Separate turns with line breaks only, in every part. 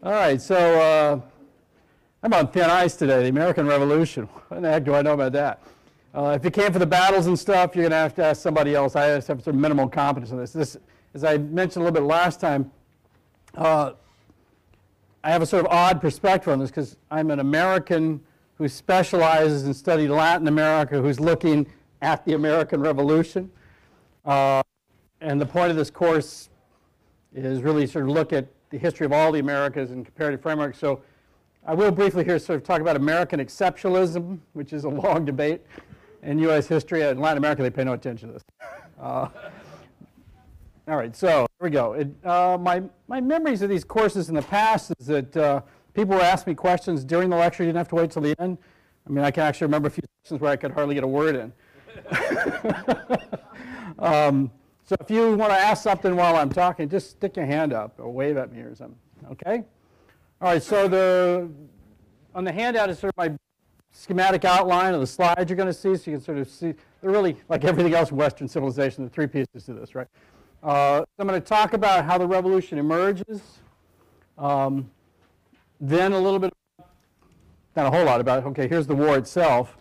All right, so I'm on thin ice today, the American Revolution. What the heck do I know about that? If you came for the battles and stuff, you're going to have to ask somebody else. I just have some minimal competence in this. As I mentioned a little bit last time, I have a sort of odd perspective on this because I'm an American who specializes in studying Latin America, who's looking at the American Revolution. And the point of this course is really sort of look at the history of all the Americas in comparative framework. So I will briefly here sort of talk about American exceptionalism, which is a long debate in U.S. history. In Latin America, they pay no attention to this. All right, so here we go. My memories of these courses in the past is that people would ask me questions during the lecture. You didn't have to wait till the end. I mean, I can actually remember a few sessions where I could hardly get a word in. So if you want to ask something while I'm talking, just stick your hand up or wave at me or something, okay? All right, so on the handout is sort of my schematic outline of the slides you're going to see, so you can sort of see, they're really like everything else in Western civilization, there are three pieces to this, right? So I'm going to talk about how the revolution emerges, then a little bit, not a whole lot about, okay, here's the war itself,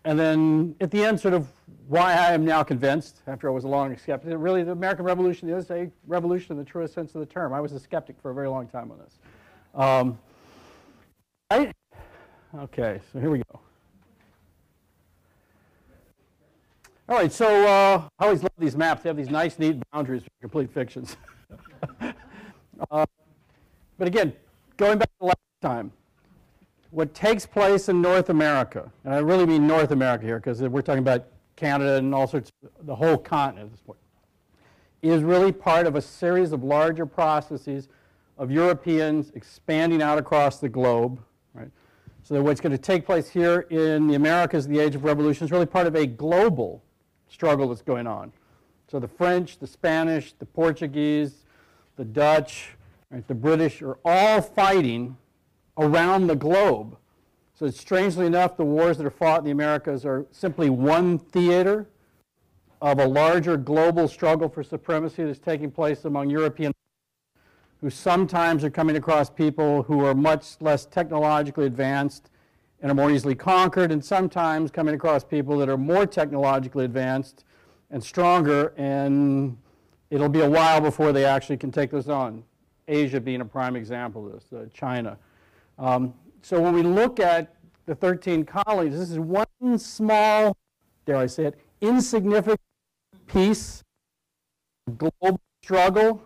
and then at the end sort of why I am now convinced, after I was a long skeptic, that really the American Revolution is a revolution in the truest sense of the term. I was a skeptic for a very long time on this. Right? Okay, so here we go. All right, so I always love these maps. They have these nice, neat boundaries for complete fictions. But again, going back to last time, what takes place in North America, and I really mean North America here because we're talking about Canada and all sorts of the whole continent at this point, is really part of a series of larger processes of Europeans expanding out across the globe, right? So that what's going to take place here in the Americas, the Age of Revolution, is really part of a global struggle that's going on. So the French, the Spanish, the Portuguese, the Dutch, right, the British are all fighting around the globe. So strangely enough, the wars that are fought in the Americas are simply one theater of a larger global struggle for supremacy that's taking place among European who sometimes are coming across people who are much less technologically advanced and are more easily conquered, and sometimes coming across people that are more technologically advanced and stronger, and it'll be a while before they actually can take this on. Asia being a prime example of this, China. So when we look at the 13 colonies, this is one small, dare I say it, insignificant piece of global struggle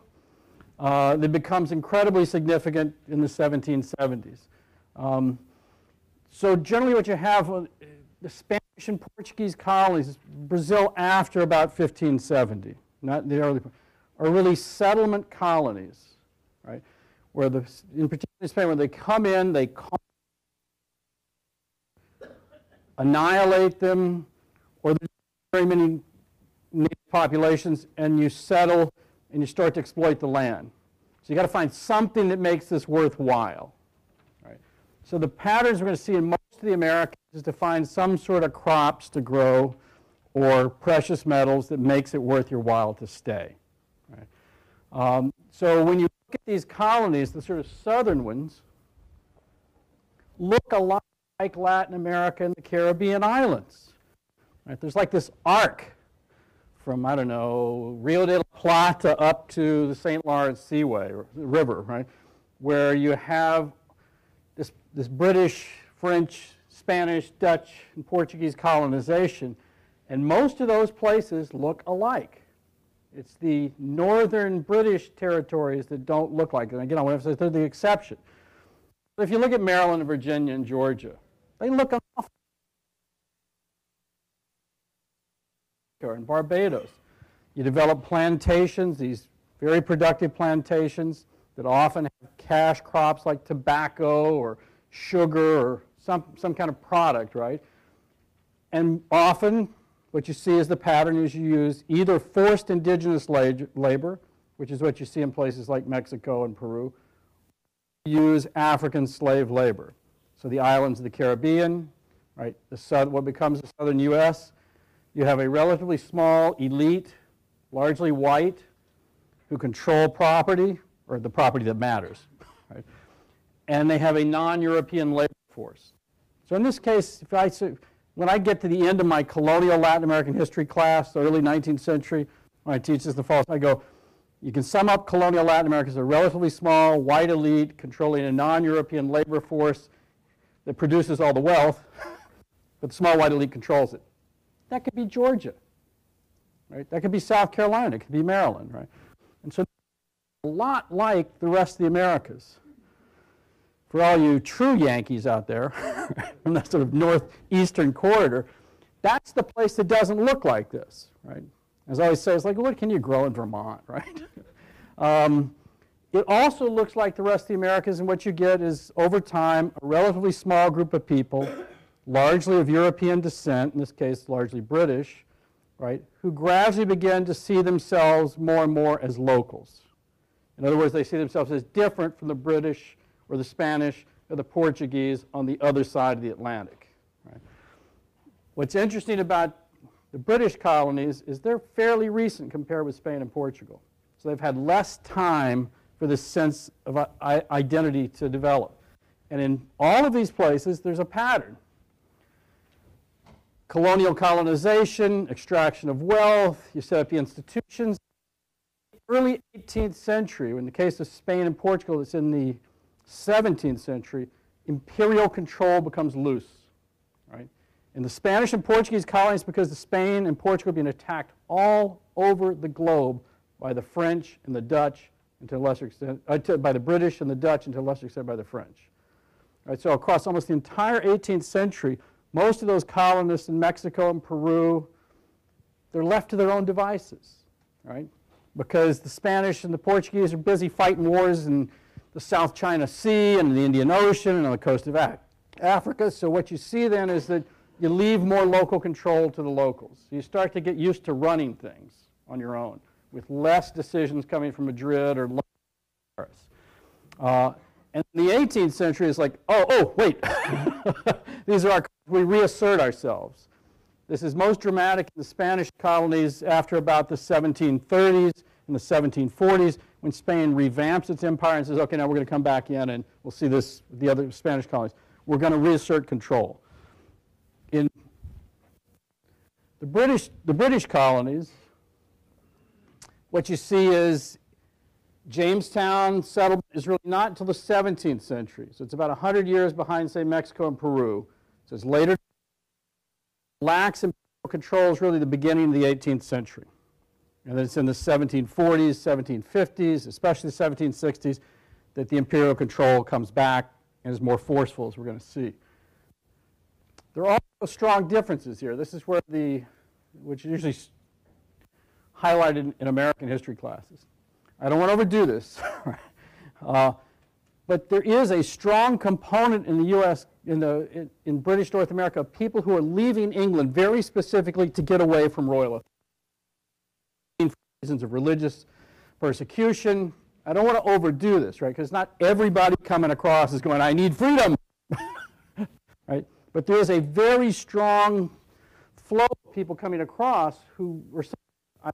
that becomes incredibly significant in the 1770s. So generally what you have, the Spanish and Portuguese colonies, Brazil after about 1570, not the early, are really settlement colonies, right? Where in particular Spain, where they come in, they annihilate them, or there's very many native populations, and you settle and you start to exploit the land. So you got to find something that makes this worthwhile. Right? So the patterns we're going to see in most of the Americas is to find some sort of crops to grow or precious metals that makes it worth your while to stay. Right? So when you look at these colonies, the sort of southern ones, look a lot like Latin America and the Caribbean islands. Right? There's like this arc from, I don't know, Rio de la Plata up to the St. Lawrence Seaway, or River, right? Where you have this British, French, Spanish, Dutch, and Portuguese colonization, and most of those places look alike. It's the northern British territories that don't look like it. And again, I want to emphasize they're the exception. But if you look at Maryland and Virginia and Georgia, they look awful. Or in Barbados, you develop plantations, these very productive plantations that often have cash crops like tobacco or sugar or some kind of product, right? And often what you see is the pattern is you use either forced indigenous labor, which is what you see in places like Mexico and Peru, use African slave labor. So the islands of the Caribbean, right, what becomes the southern U.S., you have a relatively small elite, largely white, who control property, or the property that matters. Right? and they have a non-European labor force. So in this case, when I get to the end of my colonial Latin American history class, the early 19th century, when I teach this in the fall, I go, you can sum up colonial Latin America as a relatively small, white elite controlling a non-European labor force that produces all the wealth, but the small white elite controls it. That could be Georgia, right? That could be South Carolina. It could be Maryland, right? And so a lot like the rest of the Americas. For all you true Yankees out there, from that sort of northeastern corridor, that's the place that doesn't look like this, right? As I always say, it's like, what can you grow in Vermont, right? It also looks like the rest of the Americas, and what you get is, over time, a relatively small group of people, largely of European descent, in this case largely British, right, who gradually begin to see themselves more and more as locals. In other words, they see themselves as different from the British or the Spanish or the Portuguese on the other side of the Atlantic. Right? What's interesting about the British colonies is they're fairly recent compared with Spain and Portugal. So they've had less time for this sense of identity to develop. And in all of these places, there's a pattern. Colonial colonization, extraction of wealth, you set up the institutions. Early 18th century, in the case of Spain and Portugal, it's in the 17th century, imperial control becomes loose. Right? In the Spanish and Portuguese colonies, because the Spain and Portugal are being attacked all over the globe by the French and the Dutch, and to a lesser extent, by the British and the Dutch, and to a lesser extent by the French. Right, so across almost the entire 18th century, most of those colonists in Mexico and Peru, they're left to their own devices, right? Because the Spanish and the Portuguese are busy fighting wars in the South China Sea and the Indian Ocean and on the coast of Africa. So what you see then is that you leave more local control to the locals. You start to get used to running things on your own, with less decisions coming from Madrid or Paris. And in the 18th century, it's like, wait, these are we reassert ourselves. This is most dramatic in the Spanish colonies after about the 1730s and the 1740s, when Spain revamps its empire and says, okay, now we're going to come back in, and we'll see this with the other Spanish colonies. We're going to reassert control. In the British colonies, what you see is Jamestown settlement is really not until the 17th century. So it's about 100 years behind, say, Mexico and Peru. So it's later. Lax imperial control is really the beginning of the 18th century. And then it's in the 1740s, 1750s, especially the 1760s, that the imperial control comes back and is more forceful, as we're going to see. There are also strong differences here. This is where which is usually highlighted in American history classes. I don't want to overdo this, but there is a strong component in the U.S., in British North America, of people who are leaving England very specifically to get away from royal authority, for reasons of religious persecution. I don't want to overdo this, right? Because not everybody coming across is going, I need freedom, right? But there is a very strong flow of people coming across who were saying, I need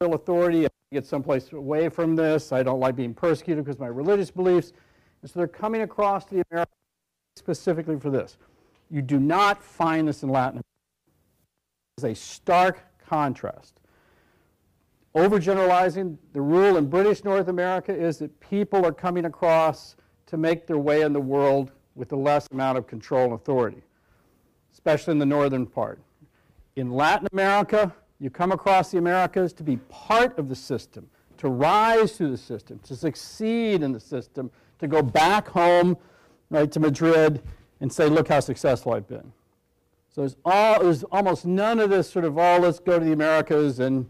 royal authority, I get someplace away from this, I don't like being persecuted because of my religious beliefs. And so they're coming across to the Americas specifically for this. You do not find this in Latin America. It's a stark contrast. Overgeneralizing, the rule in British North America is that people are coming across to make their way in the world with the less amount of control and authority, especially in the northern part. In Latin America, you come across the Americas to be part of the system, to rise through the system, to succeed in the system, to go back home, right, to Madrid and say, look how successful I've been. So there's almost none of this sort of, let's go to the Americas and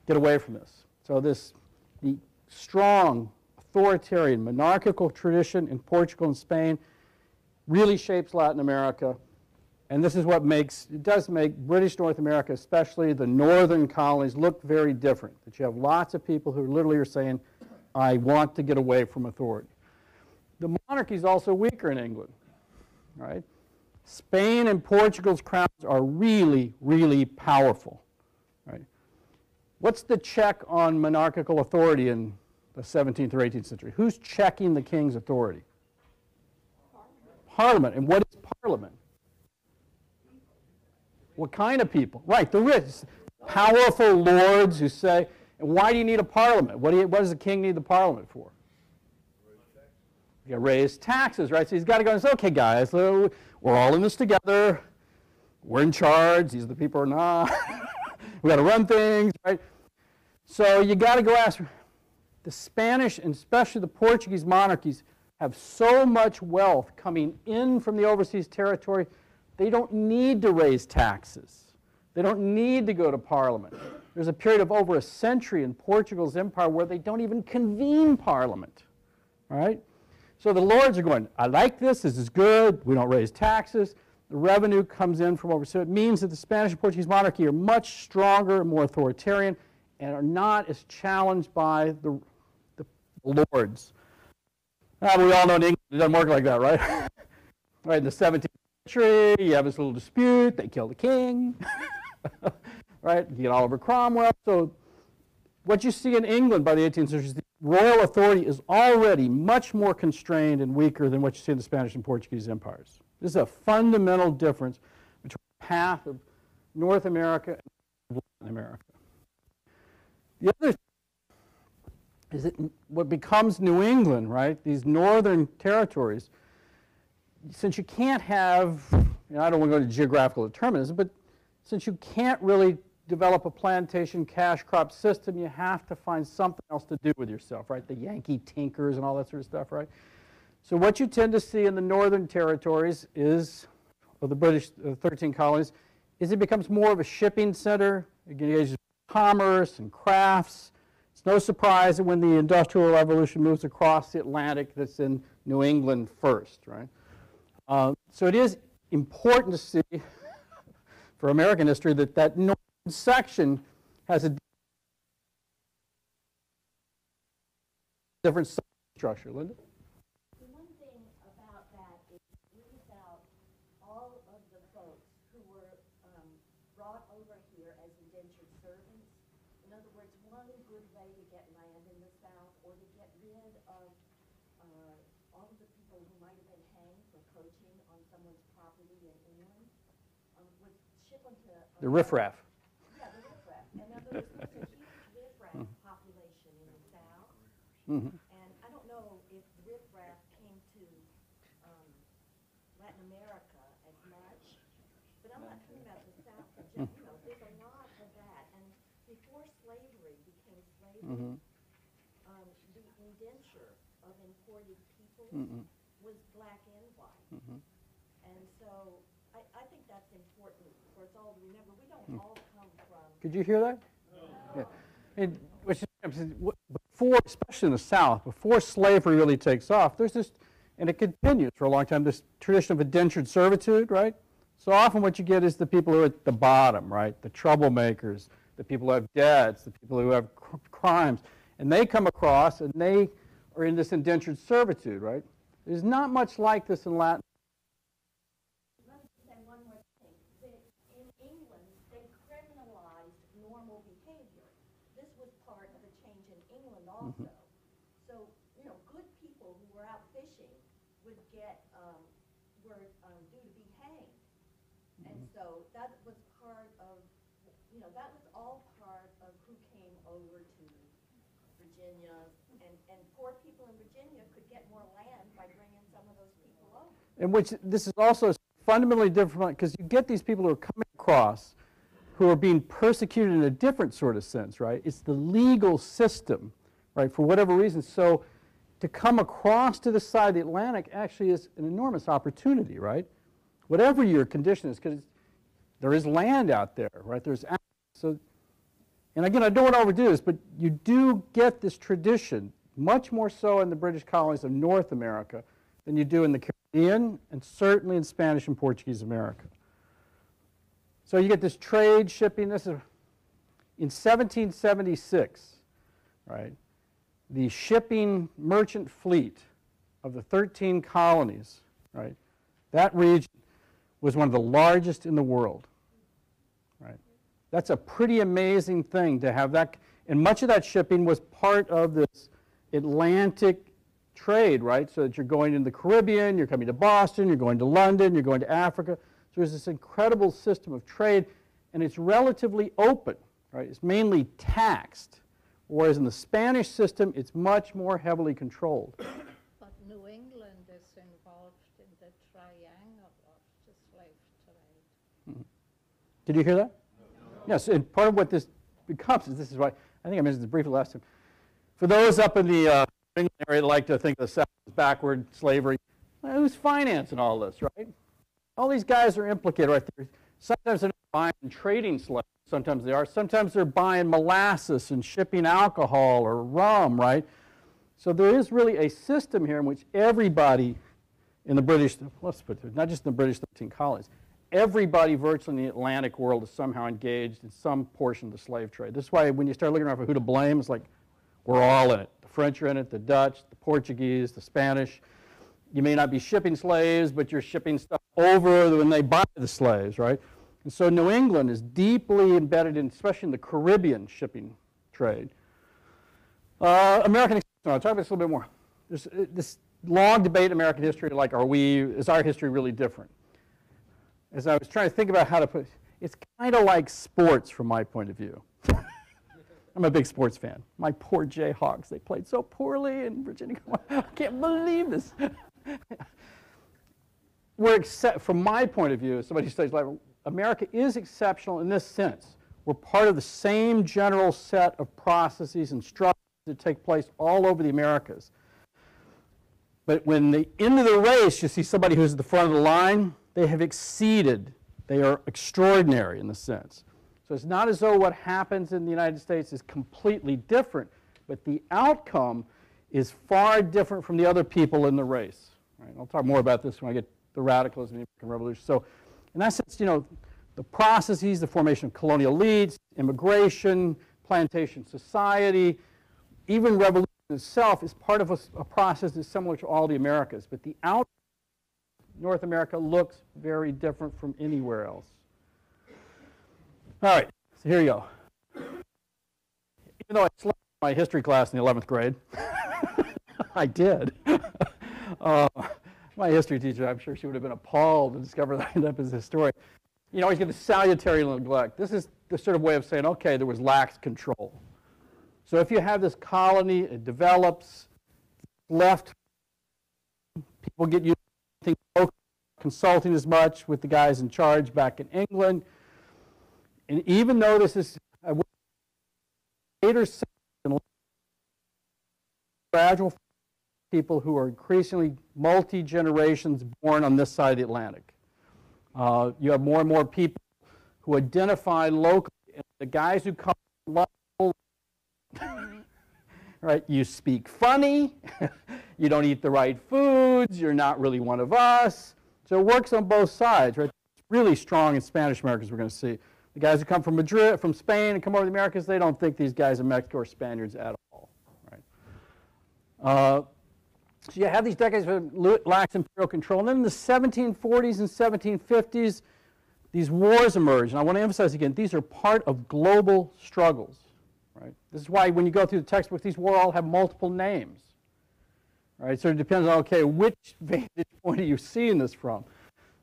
get away from this. So the strong, authoritarian, monarchical tradition in Portugal and Spain really shapes Latin America. And this is what does make British North America, especially the northern colonies, look very different. That you have lots of people who literally are saying, I want to get away from authority. The monarchy is also weaker in England, right? Spain and Portugal's crowns are really, really powerful, right? What's the check on monarchical authority in the 17th or 18th century? Who's checking the king's authority? Parliament. And what is Parliament? What kind of people? Right, the rich, powerful lords who say, and why do you need a parliament? What does the king need the parliament for? You raise taxes, right? So he's got to go and say, okay, guys, we're all in this together. We're in charge. These are the people who are not. We got to run things, right? So you got to go ask. The Spanish, and especially the Portuguese monarchies, have so much wealth coming in from the overseas territory, they don't need to raise taxes. They don't need to go to Parliament. There's a period of over a century in Portugal's empire where they don't even convene Parliament, right? So the lords are going, I like this is good, we don't raise taxes, the revenue comes in from overseas. So it means that the Spanish and Portuguese monarchy are much stronger and more authoritarian and are not as challenged by the lords. We all know in England it doesn't work like that, right? Right, in the 17th century, you have this little dispute, they kill the king, right? You get Oliver Cromwell. So what you see in England by the 18th century is the royal authority is already much more constrained and weaker than what you see in the Spanish and Portuguese empires. This is a fundamental difference between the path of North America and Latin America. The other thing is that what becomes New England, right, these northern territories, since you can't have, I don't want to go to geographical determinism, but since you can't really develop a plantation cash crop system, you have to find something else to do with yourself, right? The Yankee tinkers and all that sort of stuff, right? So what you tend to see in the northern territories is, of the British 13 colonies, is it becomes more of a shipping center. It engages in commerce and crafts. It's no surprise that when the Industrial Revolution moves across the Atlantic, that's in New England first, right? So it is important to see, for American history, that that northern section has a different structure. Linda?
The one thing about that is it leaves out all of the folks who were brought over here as indentured servants. In other words, one good way to get land in the South or to get rid of all of the people who might have been hanged for poaching on someone's property in England was ship them to...
The riffraff.
Yeah, the riffraff. And now there was a huge riffraff population in the South.
Mm-hmm.
And I don't know if riffraff came to Latin America as much, but I'm not talking about the South in general. There's a lot of that. And before slavery became slavery, the indenture of imported people was black and white. And so I think that's important for us all to remember. We don't all come from...
Could you hear that? Yeah. And, which is, before, especially in the South, before slavery really takes off, there's this, and it continues for a long time, this tradition of indentured servitude, right? So often what you get is the people who are at the bottom, right? The troublemakers, the people who have debts, the people who have crimes, and they come across and they are in this indentured servitude, right? There's not much like this in Latin.
Let me say one more thing. In England, they criminalized normal behavior. This was part of a change in England also. So, you know, good people who were out fishing would get, were due to be hanged. And so that was part of, you know, that was all part of who came over to Virginia. And poor people in Virginia could get more land by bringing some of those people over.
In which this is also fundamentally different because you get these people who are coming across who are being persecuted in a different sort of sense, right? It's the legal system, right, for whatever reason. So to come across to the side of the Atlantic actually is an enormous opportunity, right? Whatever your condition is, because there is land out there, right? There's access. So, and again, I don't want to overdo this, but you do get this tradition, much more so in the British colonies of North America than you do in the Caribbean, and certainly in Spanish and Portuguese America. So you get this trade shipping. This is in 1776, right? The shipping merchant fleet of the 13 colonies, right? That region was one of the largest in the world, right? That's a pretty amazing thing to have that, and much of that shipping was part of this Atlantic trade, right? So that you're going in the Caribbean, you're coming to Boston, you're going to London, you're going to Africa. So there's this incredible system of trade, and it's relatively open, right? It's mainly taxed, whereas in the Spanish system, it's much more heavily controlled.
But New England is involved in the triangle of the slave trade.
Did you hear that? No. Yes, and part of what this becomes is, this is why, I think I mentioned this briefly last time. For those up in the England area that like to think of the South as backward slavery, well, who's financing all this, right? All these guys are implicated right there. Sometimes they're not buying and trading slaves, sometimes they are. Sometimes they're buying molasses and shipping alcohol or rum, right? So there is really a system here in which everybody in the British, let's put it, not just in the British 13 colonies, everybody virtually in the Atlantic world is somehow engaged in some portion of the slave trade. This is why when you start looking around for who to blame, it's like we're all in it. The French are in it, the Dutch, the Portuguese, the Spanish. You may not be shipping slaves, but you're shipping stuff over when they buy the slaves, right? And so New England is deeply embedded in, especially in the Caribbean shipping trade. American, I'll talk about this a little bit more. There's this long debate in American history, like, is our history really different? As I was trying to think about how to put it, it's kind of like sports from my point of view. I'm a big sports fan. My poor Jayhawks, they played so poorly in Virginia. I can't believe this. From my point of view, as somebody who studies life, America is exceptional in this sense. We're part of the same general set of processes and structures that take place all over the Americas. But when the end of the race, you see somebody who's at the front of the line, they have exceeded. They are extraordinary in the sense. So it's not as though what happens in the United States is completely different, but the outcome is far different from the other people in the race. Right? I'll talk more about this when I get the radicalism of the American Revolution. So in that sense, you know, the processes, the formation of colonial elites, immigration, plantation society, even revolution itself is part of a process that's similar to all the Americas. But the outcome of North America looks very different from anywhere else. All right, so here you go. Even though I slept in my history class in the 11th grade, I did. My history teacher, I'm sure she would have been appalled to discover that I ended up as a historian. You always get the salutary neglect. This is the sort of way of saying, okay, there was lax control. So if you have this colony, it develops, left, people get used to consulting as much with the guys in charge back in England. And even though this is a later gradual people who are increasingly multi-generations born on this side of the Atlantic. You have more and more people who identify locally. The guys who come from right, you speak funny, you don't eat the right foods, you're not really one of us. So it works on both sides, right? It's really strong in Spanish Americans, we're going to see. The guys who come from Madrid, from Spain, and come over to the Americas, they don't think these guys in Mexico are Spaniards at all, right? So you have these decades of lax imperial control. And then in the 1740s and 1750s, these wars emerge. And I want to emphasize again, these are part of global struggles, right? This is why when you go through the textbooks, these wars all have multiple names, right? So it depends on, okay, which vantage point are you seeing this from?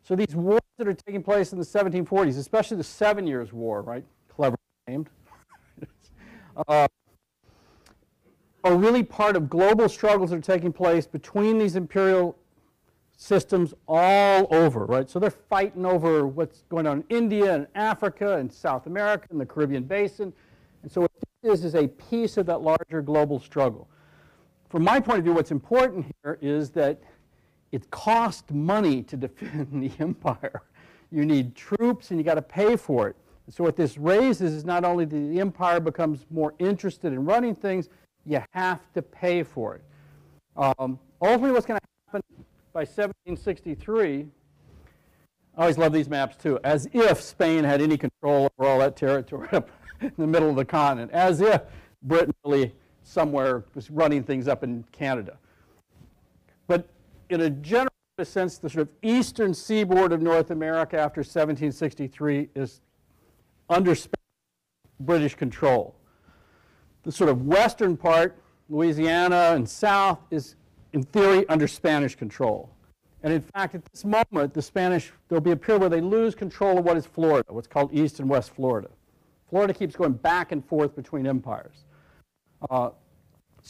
So these wars that are taking place in the 1740s, especially the 7 Years' War, right? Clever named. Are really part of global struggles that are taking place between these imperial systems all over, right? So they're fighting over what's going on in India and Africa and South America and the Caribbean Basin. And so what this is a piece of that larger global struggle. From my point of view, what's important here is that it costs money to defend the empire. You need troops and you got to pay for it. And so what this raises is not only the empire becomes more interested in running things, you have to pay for it. Ultimately, what's going to happen by 1763, I always love these maps too, as if Spain had any control over all that territory up in the middle of the continent, as if Britain really somewhere was running things up in Canada. But in a general sense, the sort of eastern seaboard of North America after 1763 is under British control. The sort of western part, Louisiana and south, is in theory, under Spanish control. And in fact, at this moment, the Spanish, there'll be a period where they lose control of what is Florida, what's called East and West Florida. Florida keeps going back and forth between empires. So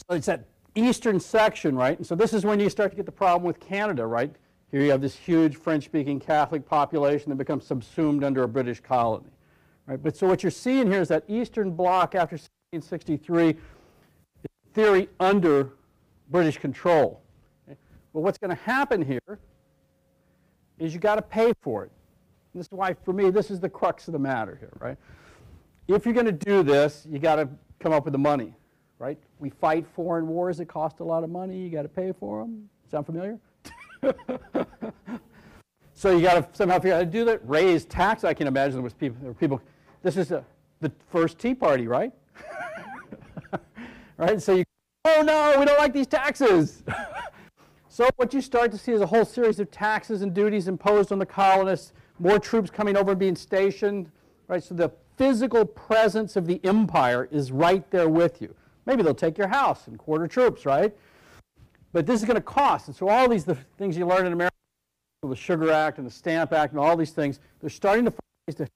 it's that eastern section, right? And so this is when you start to get the problem with Canada, right? Here you have this huge French-speaking Catholic population that becomes subsumed under a British colony, right? But so what you're seeing here is that eastern bloc after 1763 is in theory under British control. Okay? But what's going to happen here is you got to pay for it. And this is why, for me, this is the crux of the matter here, right? If you're going to do this, you got to come up with the money, right? We fight foreign wars that cost a lot of money. You got to pay for them. Sound familiar? So you got to somehow figure out how to do that. Raise tax. I can imagine there were people. This is the first Tea Party, right? Right. So you. Oh no, we don't like these taxes. So what you start to see is a whole series of taxes and duties imposed on the colonists. More troops coming over and being stationed. Right. So the physical presence of the empire is right there with you. Maybe they'll take your house and quarter troops, right? But this is going to cost. And so all these things you learn in America, the Sugar Act and the Stamp Act and all these things, they're starting to find ways to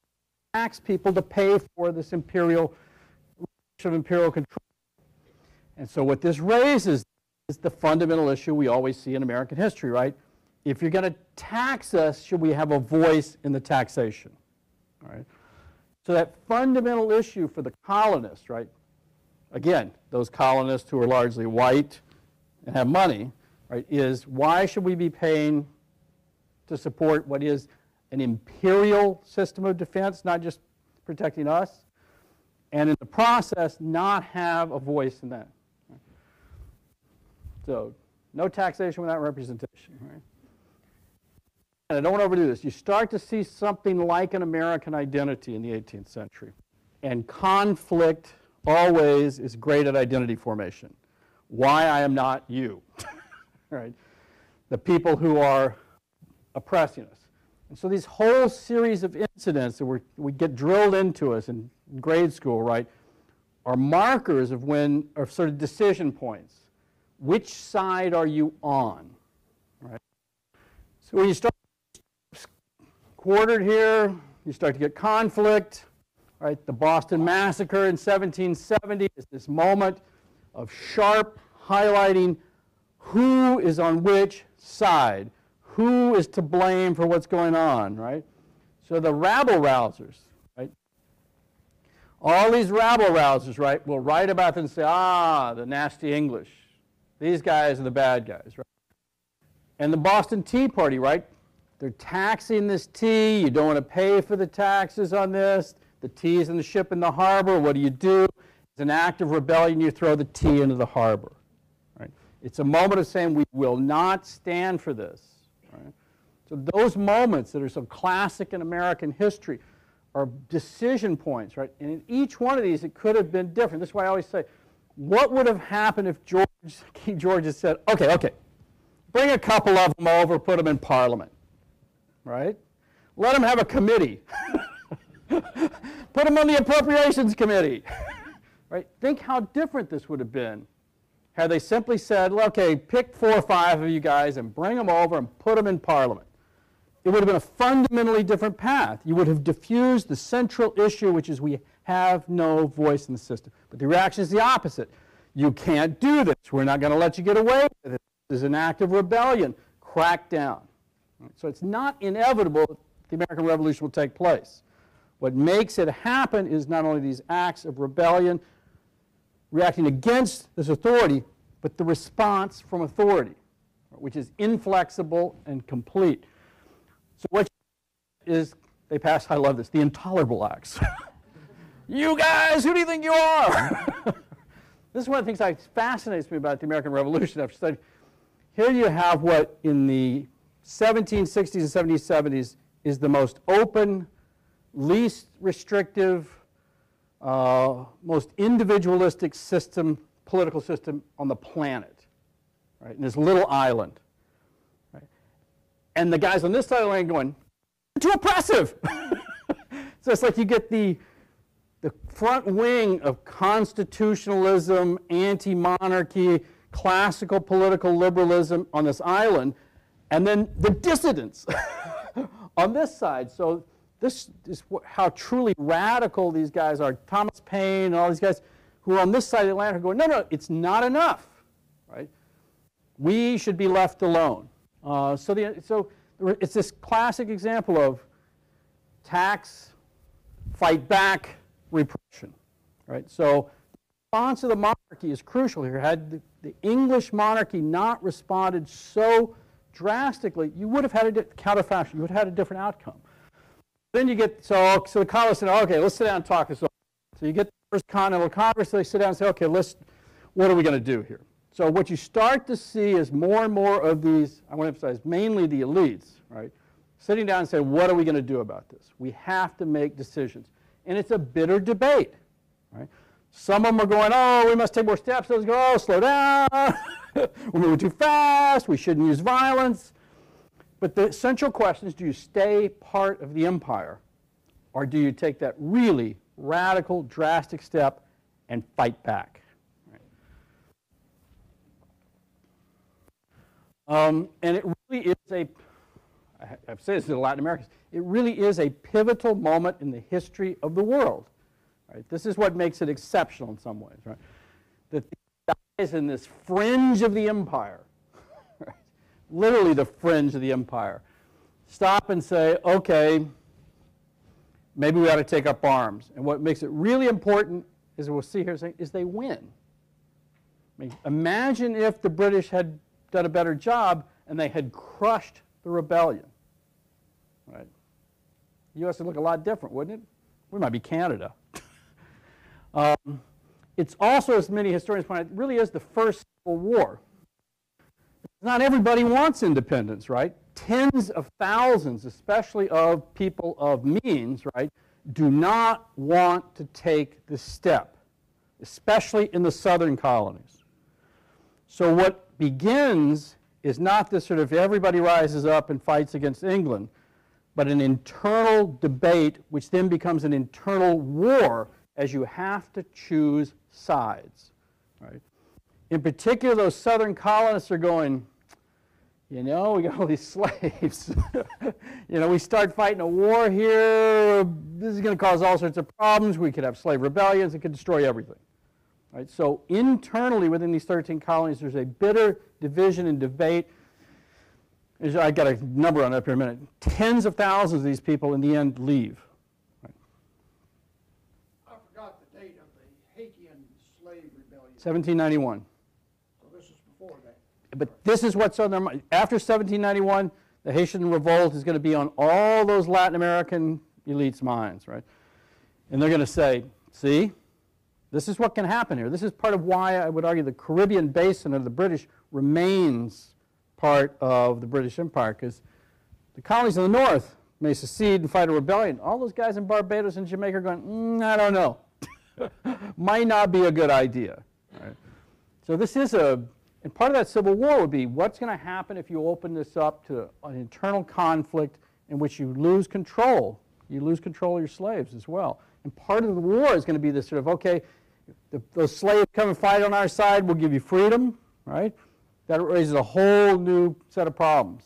tax people to pay for this imperial control. And so what this raises is the fundamental issue we always see in American history, right? If you're going to tax us, should we have a voice in the taxation? All right? So that fundamental issue for the colonists, right? Again, those colonists who are largely white and have money, right, is why should we be paying to support what is an imperial system of defense, not just protecting us, and in the process not have a voice in that. Right? So no taxation without representation. Right? And I don't want to overdo this. You start to see something like an American identity in the 18th century. And conflict always is great at identity formation. Why I am not you. Right? The people who are oppressing us. And so these whole series of incidents that we get drilled into us in grade school, right, are markers of when, or sort of decision points. Which side are you on? Right? So when you start quartered here, you start to get conflict. Right? The Boston Massacre in 1770 is this moment of sharp highlighting who is on which side, who is to blame for what's going on, right? So the rabble-rousers, right? All these rabble-rousers, right, will write about them and say, the nasty English. These guys are the bad guys, right? And the Boston Tea Party, right? They're taxing this tea. You don't want to pay for the taxes on this. The tea is in the ship in the harbor. What do? It's an act of rebellion. You throw the tea into the harbor. Right? It's a moment of saying we will not stand for this. Right? So those moments that are so classic in American history are decision points. Right? And in each one of these, it could have been different. This is why I always say, what would have happened if King George had said, okay, bring a couple of them over, put them in Parliament. Right? Let them have a committee. Put them on the Appropriations Committee. Right? Think how different this would have been had they simply said, well, okay, pick 4 or 5 of you guys and bring them over and put them in Parliament. It would have been a fundamentally different path. You would have diffused the central issue, which is we have no voice in the system. But the reaction is the opposite. You can't do this. We're not going to let you get away with it. This is an act of rebellion. Crack down. Right? So it's not inevitable that the American Revolution will take place. What makes it happen is not only these acts of rebellion, reacting against this authority, but the response from authority, which is inflexible and complete. So what is, they pass, I love this, the intolerable acts. You guys, who do you think you are? This is one of the things that fascinates me about the American Revolution after studying. Here you have what in the 1760s and 70s is the most open, least restrictive, most individualistic system, political system on the planet, right? In this little island, right? And the guys on this side of the land going, too oppressive. So it's like you get the front wing of constitutionalism, anti-monarchy, classical political liberalism on this island, and then the dissidents on this side. So this is how truly radical these guys are. Thomas Paine and all these guys who are on this side of the Atlantic are going, no, it's not enough, right? We should be left alone. So it's this classic example of tax, fight back, repression, right? So the response of the monarchy is crucial here. Had the English monarchy not responded so drastically, you would have had a counterfascism. You would have had a different outcome. Then you get, so the colonists said, okay, let's sit down and talk this over. So you get the First Continental Congress, they sit down and say, okay, what are we going to do here? So what you start to see is more and more of these, I want to emphasize, mainly the elites, right, sitting down and saying, what are we going to do about this? We have to make decisions. And it's a bitter debate, right? Some of them are going, oh, we must take more steps. Others go, oh, slow down. We're moving too fast. We shouldn't use violence. But the central question is, do you stay part of the empire? Or do you take that really radical, drastic step and fight back? And it really is I've said this to the Latin Americans, it really is a pivotal moment in the history of the world. Right? This is what makes it exceptional in some ways. Right? That these guys in this fringe of the empire, right? Literally the fringe of the empire, stop and say, okay, maybe we ought to take up arms. And what makes it really important, as we'll see here, is they win. I mean, imagine if the British had done a better job and they had crushed the rebellion. Right? The U.S. would look a lot different, wouldn't it? We might be Canada. It's also, as many historians point out, it really is the first civil war. Not everybody wants independence, right? Tens of thousands, especially of people of means, right, do not want to take this step, especially in the southern colonies. So what begins is not this sort of everybody rises up and fights against England, but an internal debate which then becomes an internal war as you have to choose sides. Right? In particular, those southern colonists are going, you know, we got all these slaves. You know, we start fighting a war here, this is going to cause all sorts of problems. We could have slave rebellions, it could destroy everything. Right? So internally within these 13 colonies, there's a bitter division and debate. I got a number on that here in a minute. Tens of thousands of these people in the end leave. Right?
I forgot the date of the Haitian slave rebellion.
1791.
So this is before that.
But this is what's on their mind. After 1791, the Haitian revolt is going to be on all those Latin American elites' minds, right? And they're going to say, see, this is what can happen here. This is part of why I would argue the Caribbean basin of the British remains part of the British Empire, because the colonies in the north may secede and fight a rebellion. All those guys in Barbados and Jamaica are going, I don't know. Might not be a good idea. Right? So this is and part of that civil war would be, what's going to happen if you open this up to an internal conflict in which you lose control? You lose control of your slaves as well. And part of the war is going to be this sort of, okay, those slaves come and fight on our side, we'll give you freedom, right? That raises a whole new set of problems.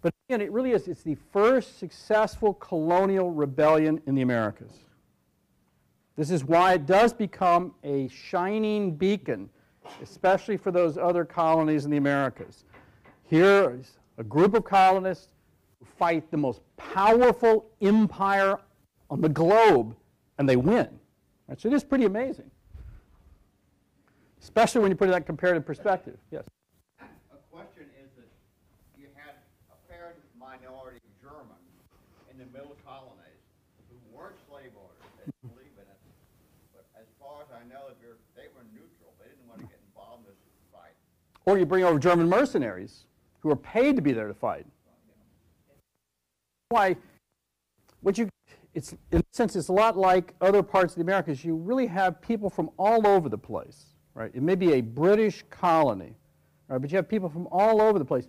But again, it really is, it's the first successful colonial rebellion in the Americas. This is why it does become a shining beacon, especially for those other colonies in the Americas. Here is a group of colonists who fight the most powerful empire on the globe, and they win. Right? So it is pretty amazing, especially when you put it in that comparative perspective. Yes?
A question is that you had a fair minority of Germans in the middle colonies who weren't slave owners, they didn't believe in it, but as far as I know, they were neutral. They didn't want to get involved in this fight.
Or you bring over German mercenaries who are paid to be there to fight. Why? In a sense, it's a lot like other parts of the Americas. You really have people from all over the place, right? It may be a British colony, right? But you have people from all over the place.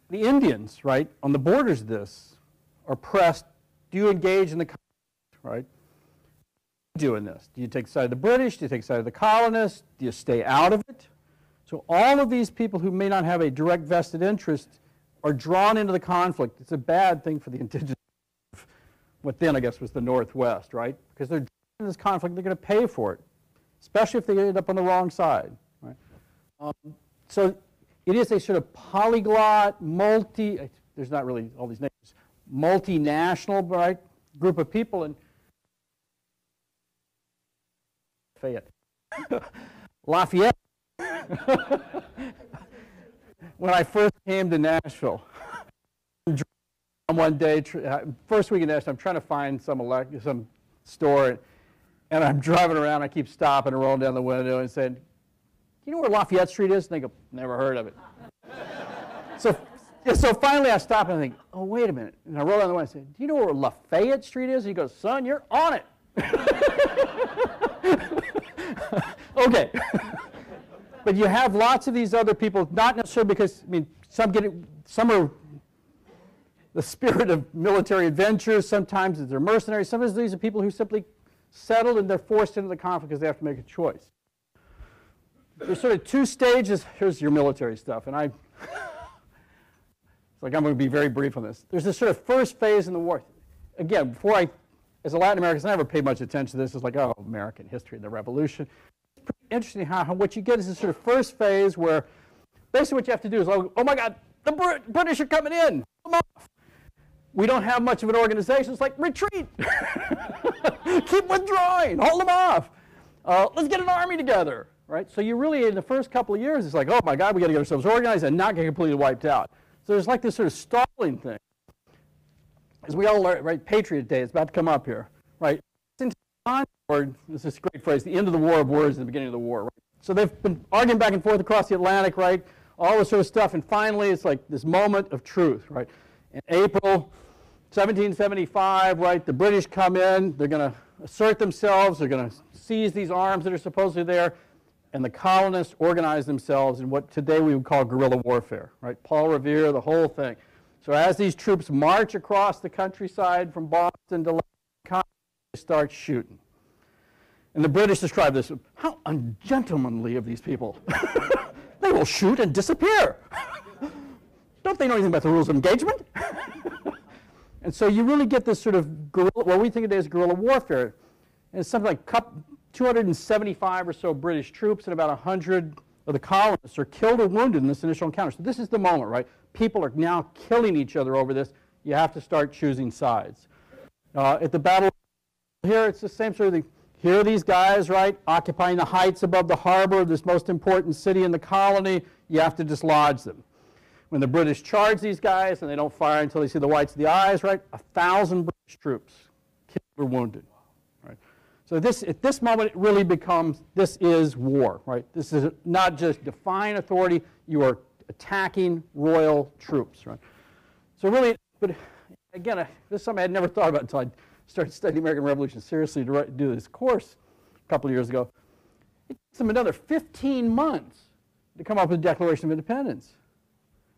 The Indians, right, on the borders of this are pressed. Do you engage in the conflict, right? Doing this? Do you take the side of the British? Do you take the side of the colonists? Do you stay out of it? So all of these people who may not have a direct vested interest are drawn into the conflict. It's a bad thing for the indigenous, what then I guess was the Northwest, right? Because they're drawn into this conflict, they're going to pay for it, especially if they end up on the wrong side, right? So it is a sort of polyglot, there's not really all these names, multinational, right, group of people. And Fayette. Lafayette. When I first came to Nashville, one day, first week in Nashville, I'm trying to find some store, and I'm driving around. I keep stopping and rolling down the window and saying, "Do you know where Lafayette Street is?" And they go, "Never heard of it." So finally I stop and I think, "Oh, wait a minute." And I roll down the window and say, "Do you know where Lafayette Street is?" And he goes, "Son, you're on it." Okay. But you have lots of these other people, not necessarily because, I mean, some are the spirit of military adventures, sometimes they're mercenaries, sometimes these are people who simply settled and they're forced into the conflict because they have to make a choice. There's sort of two stages. Here's your military stuff, and it's like I'm going to be very brief on this. There's this sort of first phase in the war. Again, as a Latin American, I never paid much attention to this. It's like, oh, American history and the revolution. It's pretty interesting how what you get is this sort of first phase where basically what you have to do is, oh my God, the British are coming in. Come off. We don't have much of an organization. It's like, retreat. Keep withdrawing. Hold them off. Let's get an army together. Right? So you really, in the first couple of years, it's like, oh my God, we got to get ourselves organized and not get completely wiped out. So there's like this sort of stalling thing. As we all learn, right, Patriot Day is about to come up here, right? This is a great phrase, the end of the war of words and the beginning of the war, right? So they've been arguing back and forth across the Atlantic, right? All this sort of stuff, and finally it's like this moment of truth, right? In April 1775, right, the British come in, they're going to assert themselves, they're going to seize these arms that are supposedly there, and the colonists organize themselves in what today we would call guerrilla warfare, right? Paul Revere, the whole thing. So as these troops march across the countryside from Boston to London, they start shooting. And the British describe this, how ungentlemanly of these people. They will shoot and disappear. Don't they know anything about the rules of engagement? And so you really get this sort of guerrilla, what we think of as guerrilla warfare. And it's something like 275 or so British troops and about 100 of the colonists are killed or wounded in this initial encounter. So this is the moment, right? People are now killing each other over this. You have to start choosing sides. At the battle here, it's the same sort of thing. Here are these guys, right, occupying the heights above the harbor of this most important city in the colony. You have to dislodge them. When the British charge these guys, and they don't fire until they see the whites of the eyes, right, 1,000 British troops killed or wounded. Right? So at this moment, it really becomes, this is war, right? This is not just defying authority, you are attacking royal troops, right? So really, but again, this is something I had never thought about until I started studying the American Revolution seriously to do this course a couple of years ago. It took them another 15 months to come up with the Declaration of Independence.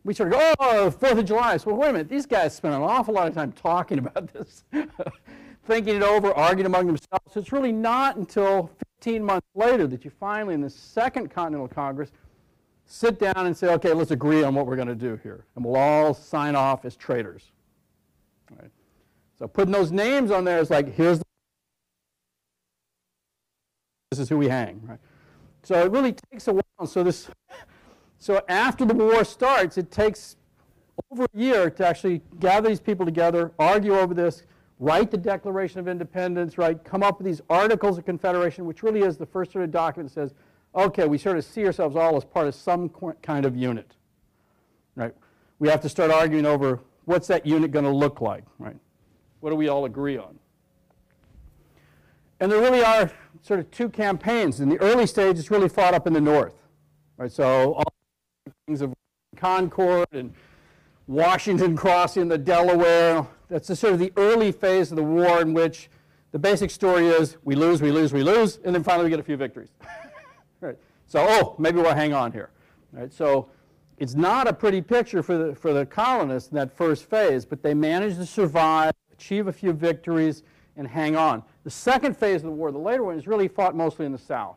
We sort of go, oh, 4th of July. So, well, wait a minute, these guys spent an awful lot of time talking about this, thinking it over, arguing among themselves. So it's really not until 15 months later that you finally, in the Second Continental Congress, sit down and say, okay, let's agree on what we're going to do here. And we'll all sign off as traitors. Right? So putting those names on there is like, this is who we hang. Right? So it really takes a while. So after the war starts, it takes over a year to actually gather these people together, argue over this, write the Declaration of Independence, right? Come up with these Articles of Confederation, which really is the first sort of document that says, okay, we sort of see ourselves all as part of some kind of unit, right? We have to start arguing over what's that unit going to look like, right? What do we all agree on? And there really are sort of two campaigns. In the early stage, it's really fought up in the north, right? So all things of Concord and Washington crossing the Delaware. That's the sort of the early phase of the war in which the basic story is we lose, we lose, we lose, and then finally we get a few victories. Right. So, oh, maybe we'll hang on here. Right. So it's not a pretty picture for the colonists in that first phase, but they managed to survive, achieve a few victories, and hang on. The second phase of the war, the later one, is really fought mostly in the South.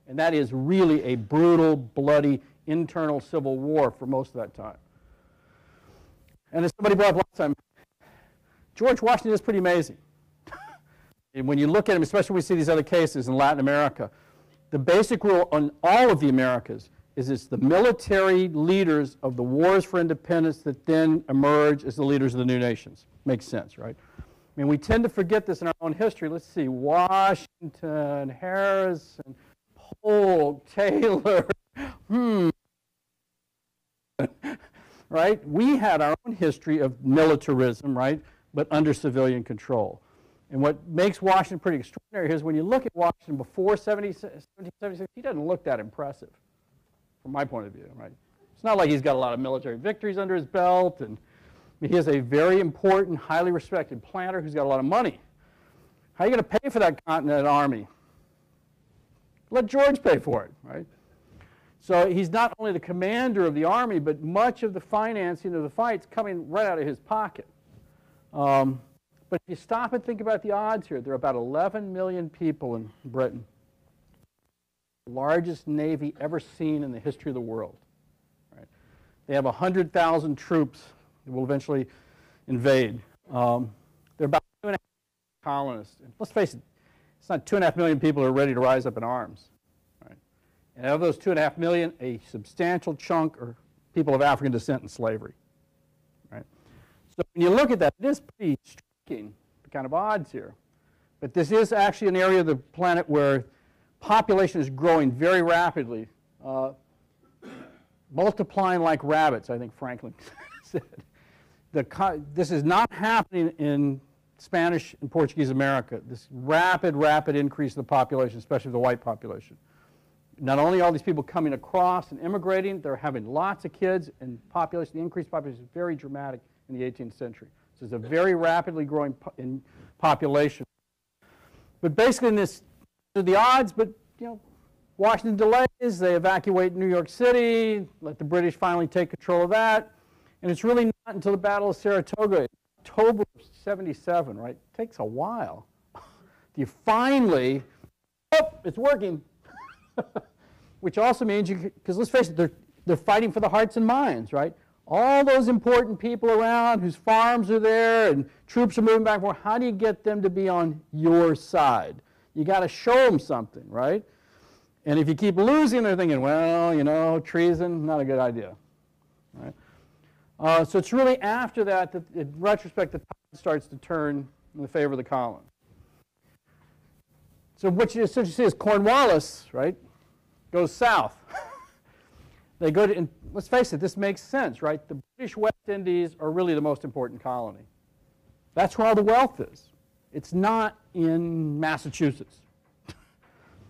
And that is really a brutal, bloody, internal civil war for most of that time. And as somebody brought up last time, George Washington is pretty amazing. And when you look at him, especially when we see these other cases in Latin America, the basic rule on all of the Americas is it's the military leaders of the wars for independence that then emerge as the leaders of the new nations. Makes sense, right? I mean, we tend to forget this in our own history. Let's see, Washington, Harrison, Polk, Taylor, right? We had our own history of militarism, right, but under civilian control. And what makes Washington pretty extraordinary is when you look at Washington before 1776, he doesn't look that impressive, from my point of view, right? It's not like he's got a lot of military victories under his belt, and I mean, he is a very important, highly respected planter who's got a lot of money. How are you going to pay for that Continental Army? Let George pay for it, right? So he's not only the commander of the army, but much of the financing of the fight's coming right out of his pocket. But if you stop and think about the odds here, there are about 11 million people in Britain. The largest navy ever seen in the history of the world. Right? They have 100,000 troops that will eventually invade. They're about 2.5 colonists. And let's face it, it's not 2.5 million people who are ready to rise up in arms. Right? And of those 2.5 million, a substantial chunk are people of African descent and slavery. Right? So when you look at that, it is pretty striking, the kind of odds here. But this is actually an area of the planet where population is growing very rapidly, multiplying like rabbits, I think Franklin said. This is not happening in Spanish and Portuguese America, this rapid increase in the population, especially the white population. Not only are all these people coming across and immigrating, they're having lots of kids, and population, the increased population is very dramatic in the 18th century. So it's a very rapidly growing population. But basically in this, are the odds, but you know, Washington delays, they evacuate New York City, let the British finally take control of that, and it's really not until the Battle of Saratoga, October of 77, right? It takes a while. You finally, oh, it's working. Which also means you, because let's face it, they're fighting for the hearts and minds, right? All those important people around whose farms are there and troops are moving back and forth, how do you get them to be on your side? You got to show them something, right? And if you keep losing, they're thinking, well, you know, treason, not a good idea, right? So it's really after that that, in retrospect, the tide starts to turn in the favor of the colony. So what you essentially see is Cornwallis, right, goes south. They go to, and let's face it, this makes sense, right? The British West Indies are really the most important colony. That's where all the wealth is. It's not in Massachusetts,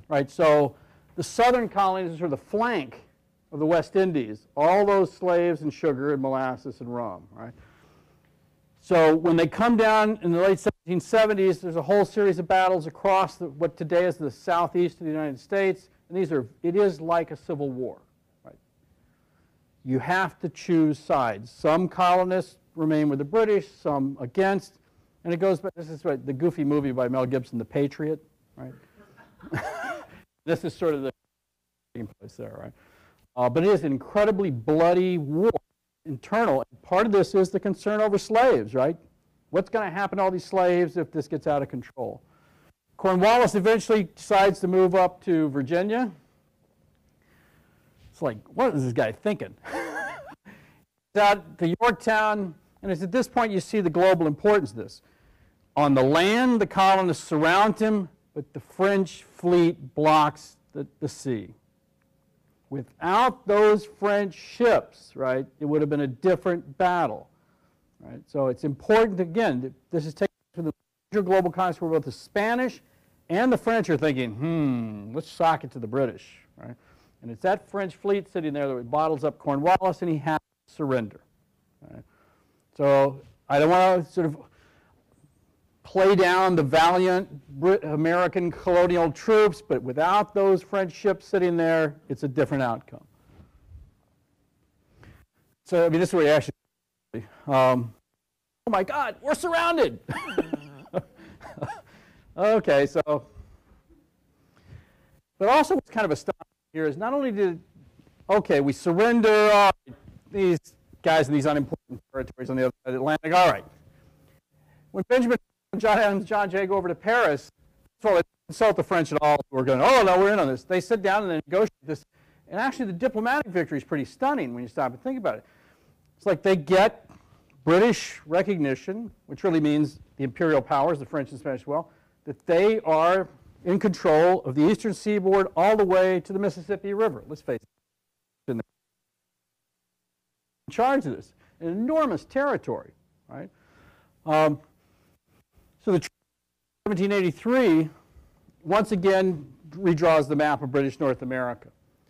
right? So the southern colonies are sort of the flank of the West Indies, all those slaves and sugar and molasses and rum, right? So when they come down in the late 1770s, there's a whole series of battles across what today is the southeast of the United States, and it is like a civil war. You have to choose sides. Some colonists remain with the British, some against, and it goes back, this is the goofy movie by Mel Gibson, The Patriot, right? This is sort of the place there, right? But it is an incredibly bloody war, internal. And part of this is the concern over slaves, right? What's going to happen to all these slaves if this gets out of control? Cornwallis eventually decides to move up to Virginia. It's like, what is this guy thinking? He's out to Yorktown, and it's at this point you see the global importance of this. On the land, the colonists surround him, but the French fleet blocks the sea. Without those French ships, right, it would have been a different battle. Right? So it's important, again, that this is taken to the major global conflicts where both the Spanish and the French are thinking, let's sock it to the British. Right? And it's that French fleet sitting there that bottles up Cornwallis, and he has to surrender. Right? So I don't want to sort of play down the valiant American colonial troops, but without those French ships sitting there, it's a different outcome. So, I mean, this is where you actually, oh my God, we're surrounded. Okay, so, But also what's kind of astonishing here is not only did, okay, we surrender these guys in these unimportant territories on the other side of the Atlantic, all right. When Benjamin, John Adams, John Jay go over to Paris, first of all, they didn't consult the French at all. We're going, oh, no, we're in on this. They sit down and they negotiate this. And actually, the diplomatic victory is pretty stunning when you stop and think about it. It's like they get British recognition, which really means the imperial powers, the French and Spanish as well, that they are in control of the eastern seaboard all the way to the Mississippi River. Let's face it. In charge of this. An enormous territory, right? So the 1783, once again, redraws the map of British North America.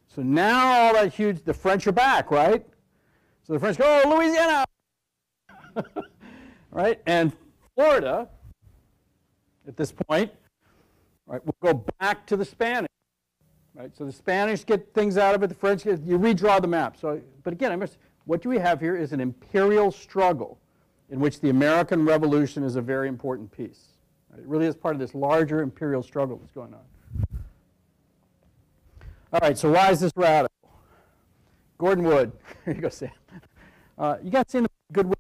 So now all that huge, the French are back, right? So the French go, oh, Louisiana! Right? And Florida, at this point, right, will go back to the Spanish. Right? So the Spanish get things out of it, the French get, you redraw the map. So, but again, what do we have here is an imperial struggle in which the American Revolution is a very important piece. Right? It really is part of this larger imperial struggle that's going on. All right, so why is this radical? Gordon Wood. Here you go, Sam. You guys seen the good Wood?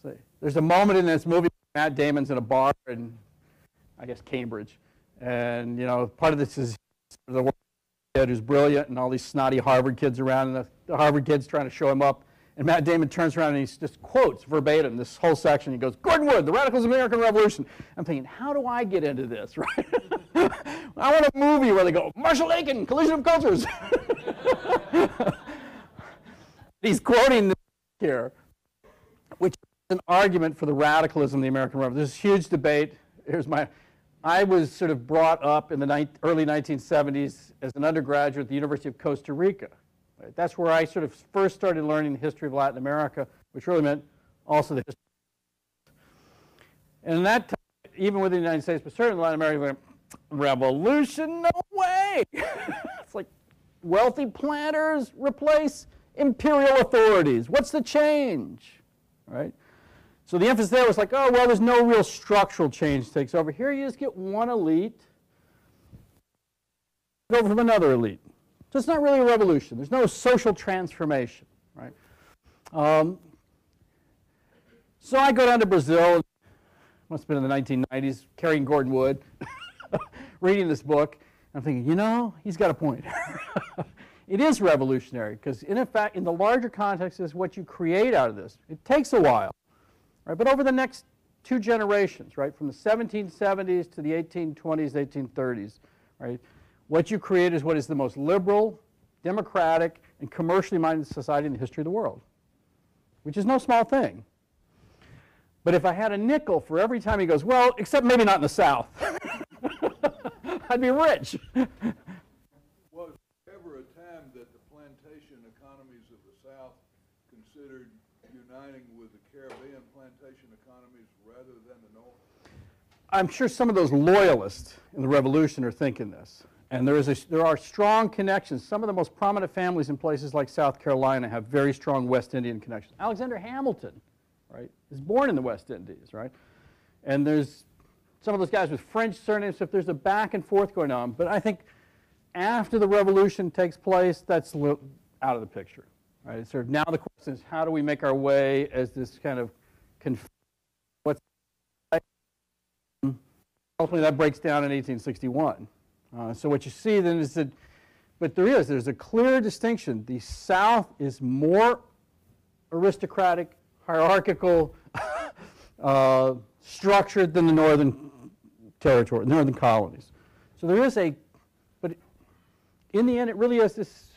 See, there's a moment in this movie where Matt Damon's in a bar in, I guess, Cambridge. And, you know, part of this is the kid who's brilliant and all these snotty Harvard kids around, and the Harvard kids trying to show him up. And Matt Damon turns around and he just quotes verbatim this whole section. He goes, Gordon Wood, the Radicals of the American Revolution. I'm thinking, how do I get into this, right? I want a movie where they go, Marshall Eakin, Collision of Cultures. He's quoting this here, which is an argument for the radicalism of the American Revolution. There's a huge debate. I was sort of brought up in the early 1970s as an undergraduate at the University of Costa Rica. Right? That's where I sort of first started learning the history of Latin America, which really meant also the history. And in that time, even within the United States, but certainly in Latin America, we went, revolution? No way! It's like wealthy planters replace imperial authorities. What's the change? Right? So the emphasis there was like, oh, well, there's no real structural change takes over. Here you just get one elite over from another elite. So it's not really a revolution. There's no social transformation, right? So I go down to Brazil, must have been in the 1990s, carrying Gordon Wood, reading this book. I'm thinking, you know, he's got a point. It is revolutionary because, in fact, in the larger context is what you create out of this. It takes a while, right? But over the next two generations, right, from the 1770s to the 1820s, 1830s, right, what you create is what is the most liberal, democratic, and commercially minded society in the history of the world, which is no small thing. But if I had a nickel for every time he goes, well, except maybe not in the South, I'd be rich.
Was there ever a time that the plantation economies of the South considered uniting with the Caribbean plantation economies rather than the North?
I'm sure some of those loyalists in the Revolution are thinking this. And there are strong connections. Some of the most prominent families in places like South Carolina have very strong West Indian connections. Alexander Hamilton, right, is born in the West Indies, right? And there's some of those guys with French surnames, so if there's a back and forth going on. But I think after the Revolution takes place, that's out of the picture, right? It's sort of now the question is, how do we make our way as this kind of ultimately that breaks down in 1861. So what you see then is that, but there's a clear distinction. The South is more aristocratic, hierarchical, structured than the northern territory, northern colonies. So there is but in the end it really is this,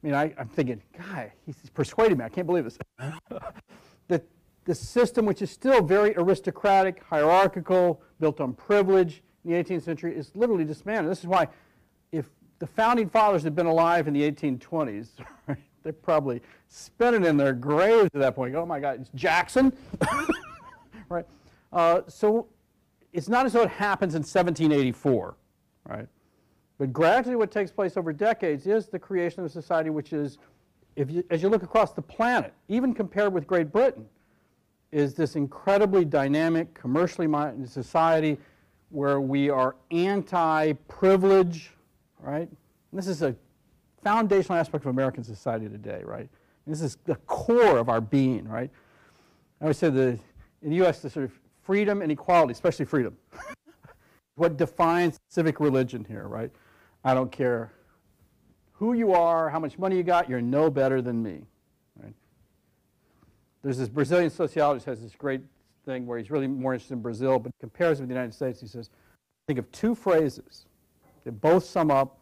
I mean, I'm thinking, God, he's persuaded me, I can't believe this. That the system, which is still very aristocratic, hierarchical, built on privilege, in the 18th century is literally dismantled. This is why if the founding fathers had been alive in the 1820s, right, they're probably spinning in their graves at that point. Oh my God, it's Jackson, right? So it's not as though it happens in 1784, right? But gradually what takes place over decades is the creation of a society which is, as you look across the planet, even compared with Great Britain, is this incredibly dynamic, commercially minded society where we are anti-privilege, right? And this is a foundational aspect of American society today, right? And this is the core of our being, right? I always say in the U.S., the sort of freedom and equality, especially freedom, what defines civic religion here, right? I don't care who you are, how much money you got, you're no better than me, right? There's this Brazilian sociologist who has this great thing where he's really more interested in Brazil, but compares it with the United States. He says, think of two phrases that both sum up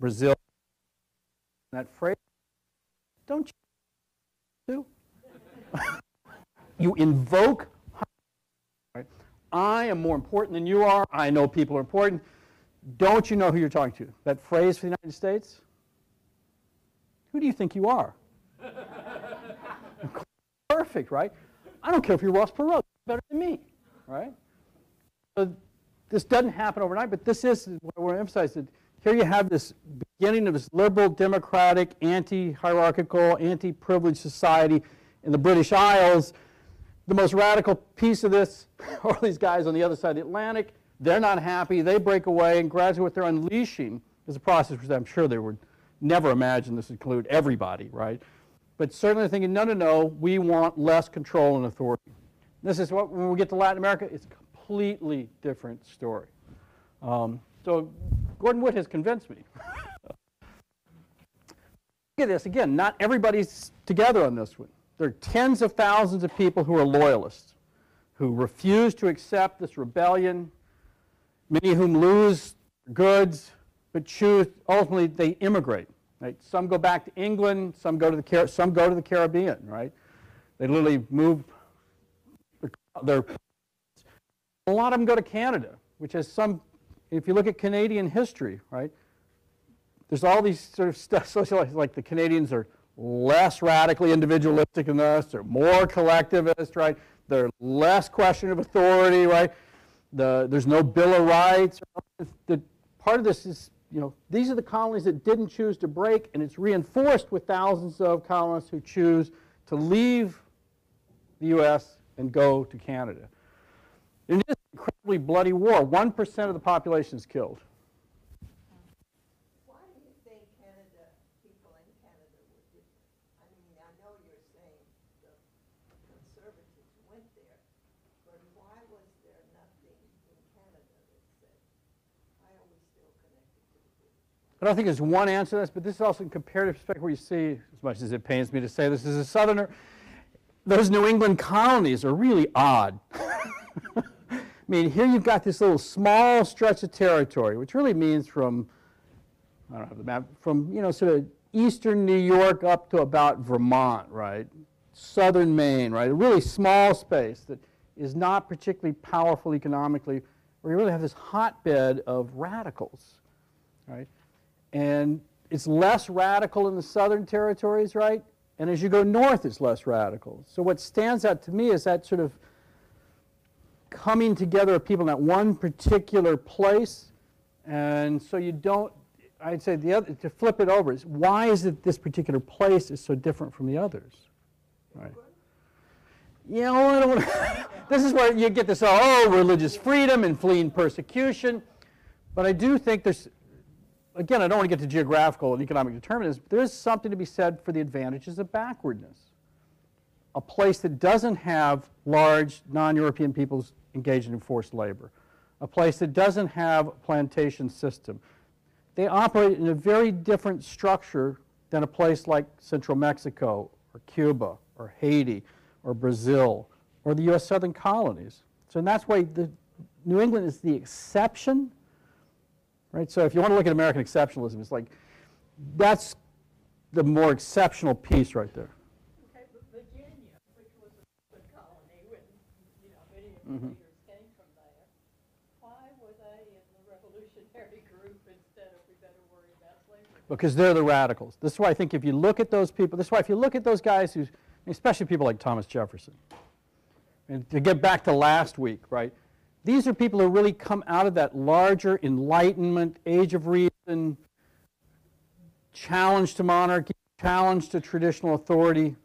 Brazil. That phrase, don't you do? You invoke, right? I am more important than you are. I know people are important. Don't you know who you're talking to? That phrase for the United States? Who do you think you are? Perfect, right? I don't care if you're Ross Perot, you're better than me, right? So this doesn't happen overnight, but this is what I want to emphasize, that here you have this beginning of this liberal, democratic, anti-hierarchical, anti-privileged society in the British Isles. The most radical piece of this are these guys on the other side of the Atlantic. They're not happy. They break away, and gradually what they're unleashing is a process which I'm sure they would never imagine this would include everybody, right? But certainly thinking, no, no, no, we want less control and authority. This is what, when we get to Latin America, it's a completely different story. So Gordon Wood has convinced me. Look at this, again, not everybody's together on this one. There are tens of thousands of people who are loyalists, who refuse to accept this rebellion, many of whom lose goods, but choose, ultimately they immigrate. Right? Some go back to England, some go to the Caribbean, right? They literally move a lot of them go to Canada, which has some, if you look at Canadian history, right? There's all these sort of stuff, socialized, like the Canadians are less radically individualistic than us, they're more collectivist, right? They're less question of authority, right? There's no Bill of Rights. Part of this is, you know, these are the colonies that didn't choose to break, and it's reinforced with thousands of colonists who choose to leave the U.S. and go to Canada. In this incredibly bloody war, 1% of the population is killed.
Why do you think people in Canada were different? I mean, I know you're saying the conservatives went there, but why was there nothing in Canada that said, I always still connected to the British?
I don't think there's one answer to this, but this is also in comparative perspective where you see, as much as it pains me to say this as a Southerner, those New England colonies are really odd. I mean, here you've got this little small stretch of territory, which really means from, I don't have the map, from, you know, sort of eastern New York up to about Vermont, right? Southern Maine, right? A really small space that is not particularly powerful economically, where you really have this hotbed of radicals, right? And it's less radical in the southern territories, right? And as you go north, it's less radical. So what stands out to me is that sort of coming together of people in that one particular place. And so you don't, I'd say the other, to flip it over, is why is it this particular place is so different from the others, right? You know, I don't want to, this is where you get this, oh, religious freedom and fleeing persecution. But I do think there's, again, I don't want to get to geographical and economic determinism, but there is something to be said for the advantages of backwardness. A place that doesn't have large non-European peoples engaged in forced labor. A place that doesn't have a plantation system. They operate in a very different structure than a place like Central Mexico or Cuba or Haiti or Brazil or the U.S. Southern colonies. So that's why New England is the exception. Right? So if you want to look at American exceptionalism, it's like, that's the more exceptional piece right there.
Okay, but Virginia, which was a good colony, when, you know, many of the leaders came from there, why were they in the revolutionary group instead of we better worry about slavery?
Because they're the radicals. This is why I think if you look at those people, this is why if you look at those guys who, especially people like Thomas Jefferson, and to get back to last week, right? These are people who really come out of that larger Enlightenment, age of reason, challenge to monarchy, challenge to traditional authority.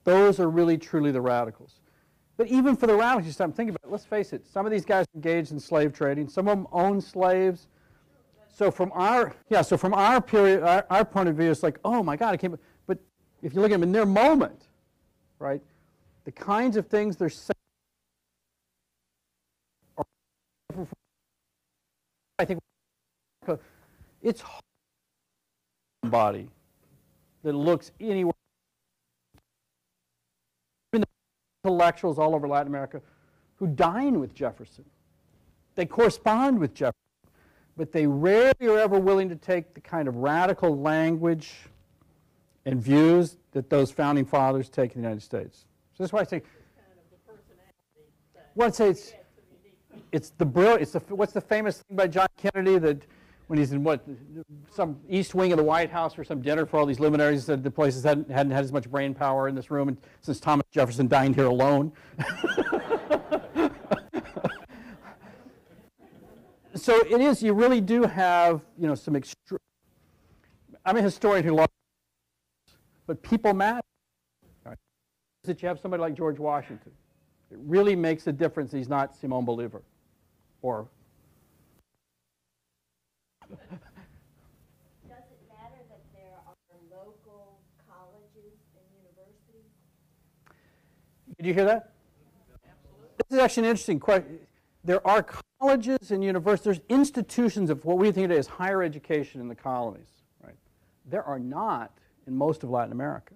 Those are really, truly the radicals. But even for the radicals, you start thinking about it. Let's face it, some of these guys engaged in slave trading. Some of them owned slaves. So from our period, our point of view, it's like, oh my God, I can't. But if you look at them in their moment, right, the kinds of things they're saying are different from, I think it's hard to body that looks anywhere. Even the intellectuals all over Latin America who dine with Jefferson, they correspond with Jefferson. But they rarely are ever willing to take the kind of radical language and views that those founding fathers take in the United States. So that's why I say, well, I'd say it's the brilliant. What's the famous thing by John Kennedy that when he's in some east wing of the White House for some dinner for all these luminaries, he said the places hadn't had as much brain power in this room and since Thomas Jefferson dined here alone. So it is, you really do have, some extreme. I'm a historian who loves, but people matter. Right? That you have somebody like George Washington. It really makes a difference he's not Simon Bolivar. Or.
Does it matter that there are local colleges and universities?
Did you hear that? Absolutely. This is actually an interesting question. There are colleges and universities, there's institutions of what we think of as higher education in the colonies. Right? There are not in most of Latin America.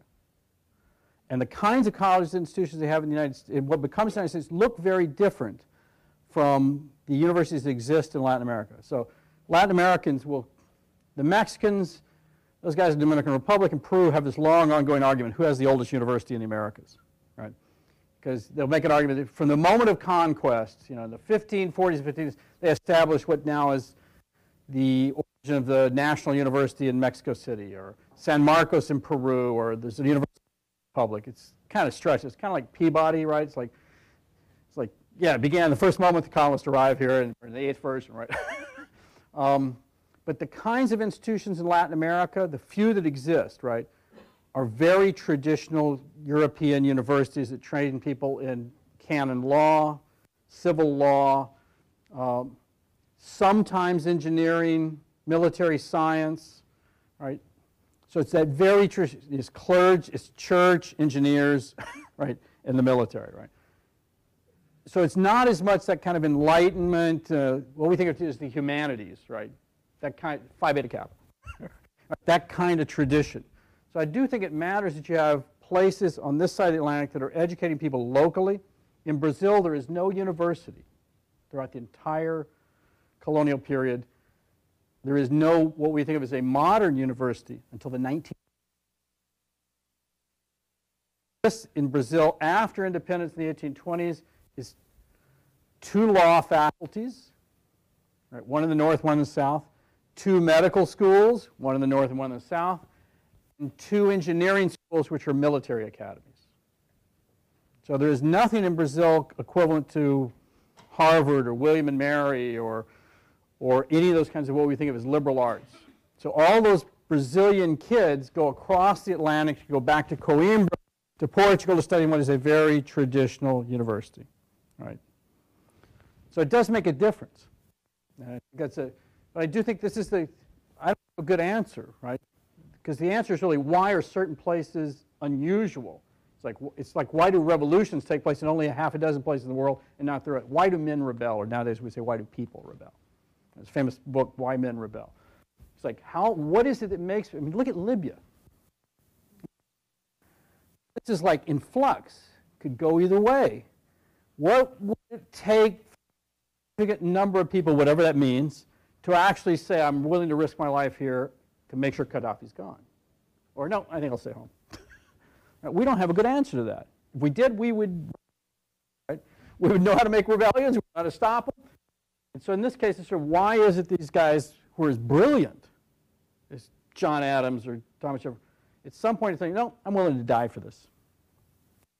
And the kinds of colleges and institutions they have in the United States, what becomes the United States, look very different from the universities that exist in Latin America. So Latin Americans the Mexicans, those guys in the Dominican Republic and Peru have this long ongoing argument, who has the oldest university in the Americas, right? Because they'll make an argument that from the moment of conquest, in the 1540s and 50s, they established what now is the origin of the National University in Mexico City, or San Marcos in Peru, or there's a University Republic. It's kind of stretched. It's kind of like Peabody, right? It's like, yeah, it began the first moment the colonists arrived here in the 8th version, right? But the kinds of institutions in Latin America, the few that exist, right, are very traditional European universities that train people in canon law, civil law, sometimes engineering, military science, right? So it's that very traditional, it's clergy, it's church, engineers, right, and the military, right? So it's not as much that kind of enlightenment, what we think of as the humanities, right? That kind, Phi Beta Kappa, that kind of tradition. So I do think it matters that you have places on this side of the Atlantic that are educating people locally. In Brazil, there is no university throughout the entire colonial period. There is no, what we think of as a modern university until the 19th. This in Brazil after independence in the 1820s is 2 law faculties, right? One in the north, one in the south, 2 medical schools, one in the north and one in the south, and 2 engineering schools, which are military academies. So there is nothing in Brazil equivalent to Harvard or William and Mary or any of those kinds of what we think of as liberal arts. So all those Brazilian kids go across the Atlantic to go back to Coimbra, to Portugal to study in what is a very traditional university, right? So it does make a difference. But I do think this is I don't have a good answer, right? Because the answer is really, why are certain places unusual? It's like why do revolutions take place in only a half a dozen places in the world and not the rest? Why do men rebel? Or nowadays we say, why do people rebel? It's a famous book, Why Men Rebel. It's like, what is it that makes, look at Libya. This is like in flux, could go either way. What would it take for a significant number of people, whatever that means, to actually say, I'm willing to risk my life here to make sure Gaddafi's gone? Or no, I think I'll stay home. We don't have a good answer to that. If we did, we would, right? We would know how to make rebellions, we would know how to stop them. And so in this case, it's sort of, why is it these guys who are as brilliant as John Adams or Thomas Jefferson, at some point they think, no, I'm willing to die for this.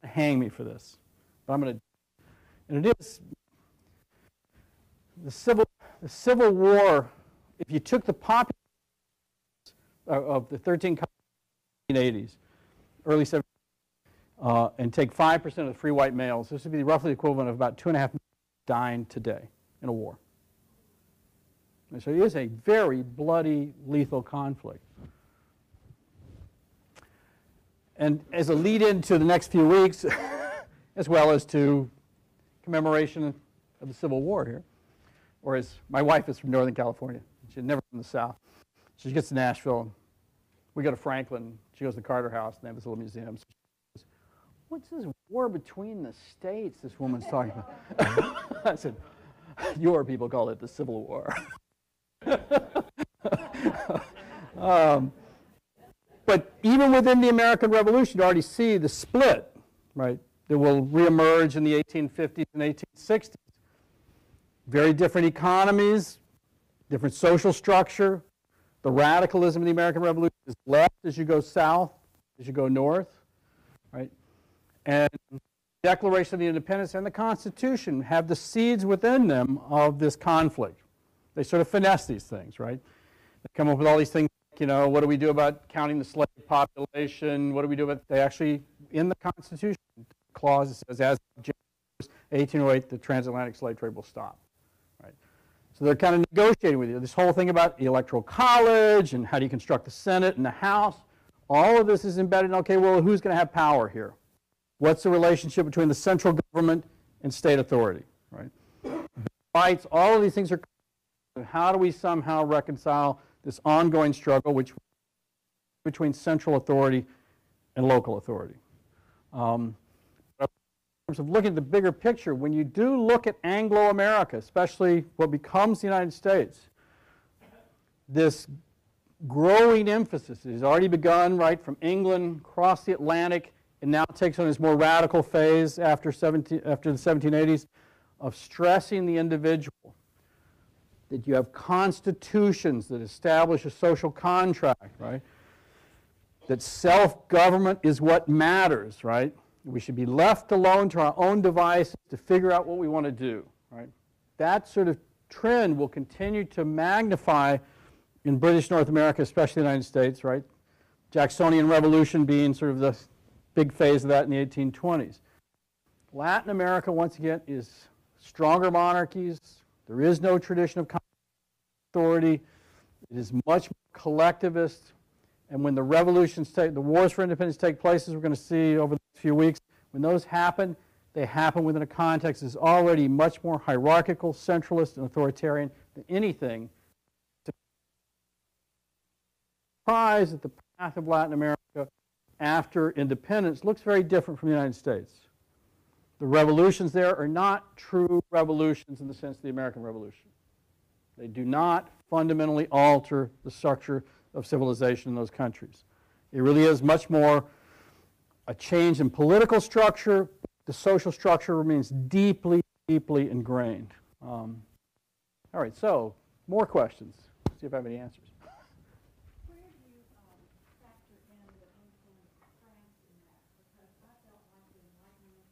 Hang me for this. But I'm going to, and it is, the Civil War, if you took the population of the 13 countries in the 1980s, early 70s, and take 5% of the free white males, this would be roughly the equivalent of about 2.5 million dying today in a war. And so it is a very bloody, lethal conflict. And as a lead-in to the next few weeks, as well as to commemoration of the Civil War here, or as my wife is from Northern California. She's never from the South. She gets to Nashville. We go to Franklin. She goes to the Carter House, and they have this little museum. So she goes, "What's this war between the states this woman's talking about?" I said, "Your people call it the Civil War." But even within the American Revolution, you already see the split, right, that will reemerge in the 1850s and 1860s. Very different economies, different social structure. The radicalism of the American Revolution is left as you go south, as you go north, right? And the Declaration of the Independence and the Constitution have the seeds within them of this conflict. They sort of finesse these things, right? They come up with all these things, you know, what do we do about counting the slave population? What do we do about, they actually, in the Constitution, the clause that says, as of January 1808, the transatlantic slave trade will stop, right? So they're kind of negotiating with you. This whole thing about the Electoral College and how do you construct the Senate and the House, all of this is embedded in, okay, well, who's going to have power here? What's the relationship between the central government and state authority, right? Rights, all of these things are, how do we somehow reconcile this ongoing struggle between central authority and local authority? In terms of looking at the bigger picture, when you do look at Anglo-America, especially what becomes the United States, this growing emphasis has already begun, right, from England across the Atlantic, and now takes on this more radical phase after the 1780s of stressing the individual. That you have constitutions that establish a social contract, right? That self-government is what matters, right? We should be left alone to our own devices to figure out what we want to do, right? That sort of trend will continue to magnify in British North America, especially the United States, right? Jacksonian Revolution being sort of the big phase of that in the 1820s. Latin America, once again, is stronger monarchies. There is no tradition of authority. It is much more collectivist. And when the revolutions the wars for independence take place, as we're going to see over the next few weeks, when those happen, they happen within a context that's already much more hierarchical, centralist, and authoritarian than anything. Surprise that the path of Latin America after independence looks very different from the United States. The revolutions there are not true revolutions in the sense of the American Revolution. They do not fundamentally alter the structure of civilization in those countries. It really is much more a change in political structure. The social structure remains deeply, deeply ingrained. All right, so more questions. See if I have any answers.
Where do you factor in the influence of France in that? Because I felt like the Enlightenment,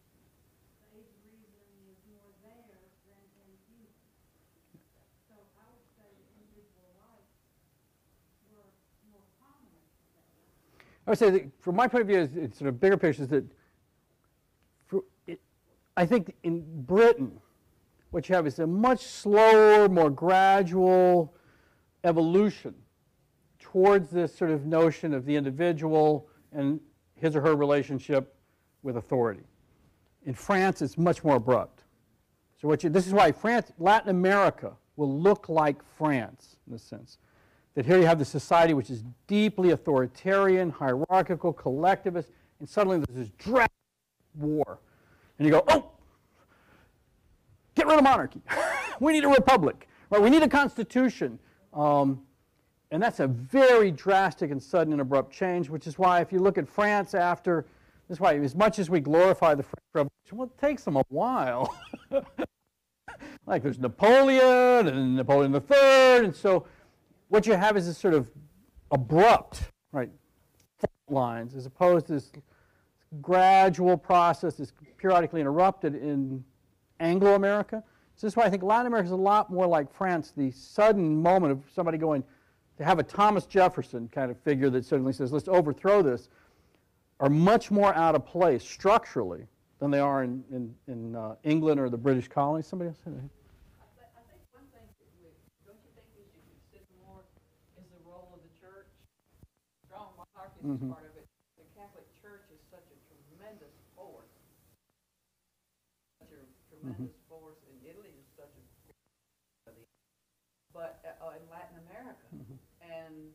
the age of reason was more there than in England. So I would say the individual rights were more prominent there.
I would say that from my point of view, it's sort of bigger picture is that I think in Britain, what you have is a much slower, more gradual evolution towards this sort of notion of the individual and his or her relationship with authority. In France, it's much more abrupt. So this is why Latin America will look like France in a sense. That here you have the society which is deeply authoritarian, hierarchical, collectivist, and suddenly there's this dramatic war. And you go, oh, get rid of monarchy. We need a republic. Right? We need a constitution. And that's a very drastic and sudden and abrupt change, which is why if you look at France after, that's why as much as we glorify the French Revolution, well, it takes them a while. Like there's Napoleon and Napoleon III, and so what you have is this sort of abrupt, right, lines, as opposed to this gradual process that's periodically interrupted in Anglo-America. So this is why I think Latin America is a lot more like France, the sudden moment of somebody going to have a Thomas Jefferson kind of figure that suddenly says, let's overthrow this. are much more out of place structurally than they are in England or the British colonies. Somebody else?
I think one thing that don't you think we should consider more is the role of the church? Strong monarchy is part of it. The Catholic Church is such a tremendous force. Such a tremendous force in Italy is such a but in Latin America. And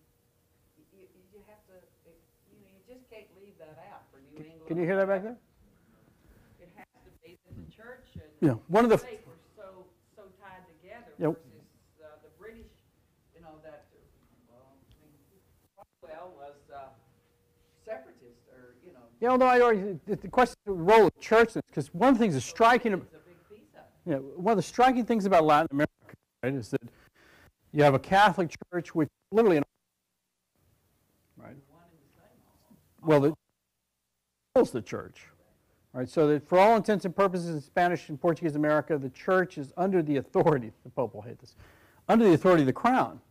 you have to, you just can't leave that out for New England.
Can you hear that back there?
It has to be that the church and
Yeah, one of the
state were so tied together
Yep.
versus the British, that Cromwell was separatist or,
Yeah, although I already, the question of the role of the church is because one of the things that's striking,
it's a big piece of it.
yeah, one of the striking things about Latin America, right, is that you have a Catholic Church which literally, right,
One and the same almost.
well, it rules the church, right? So that for all intents and purposes in Spanish and Portuguese America, the church is under the authority, the Pope will hate this, under the authority of the crown.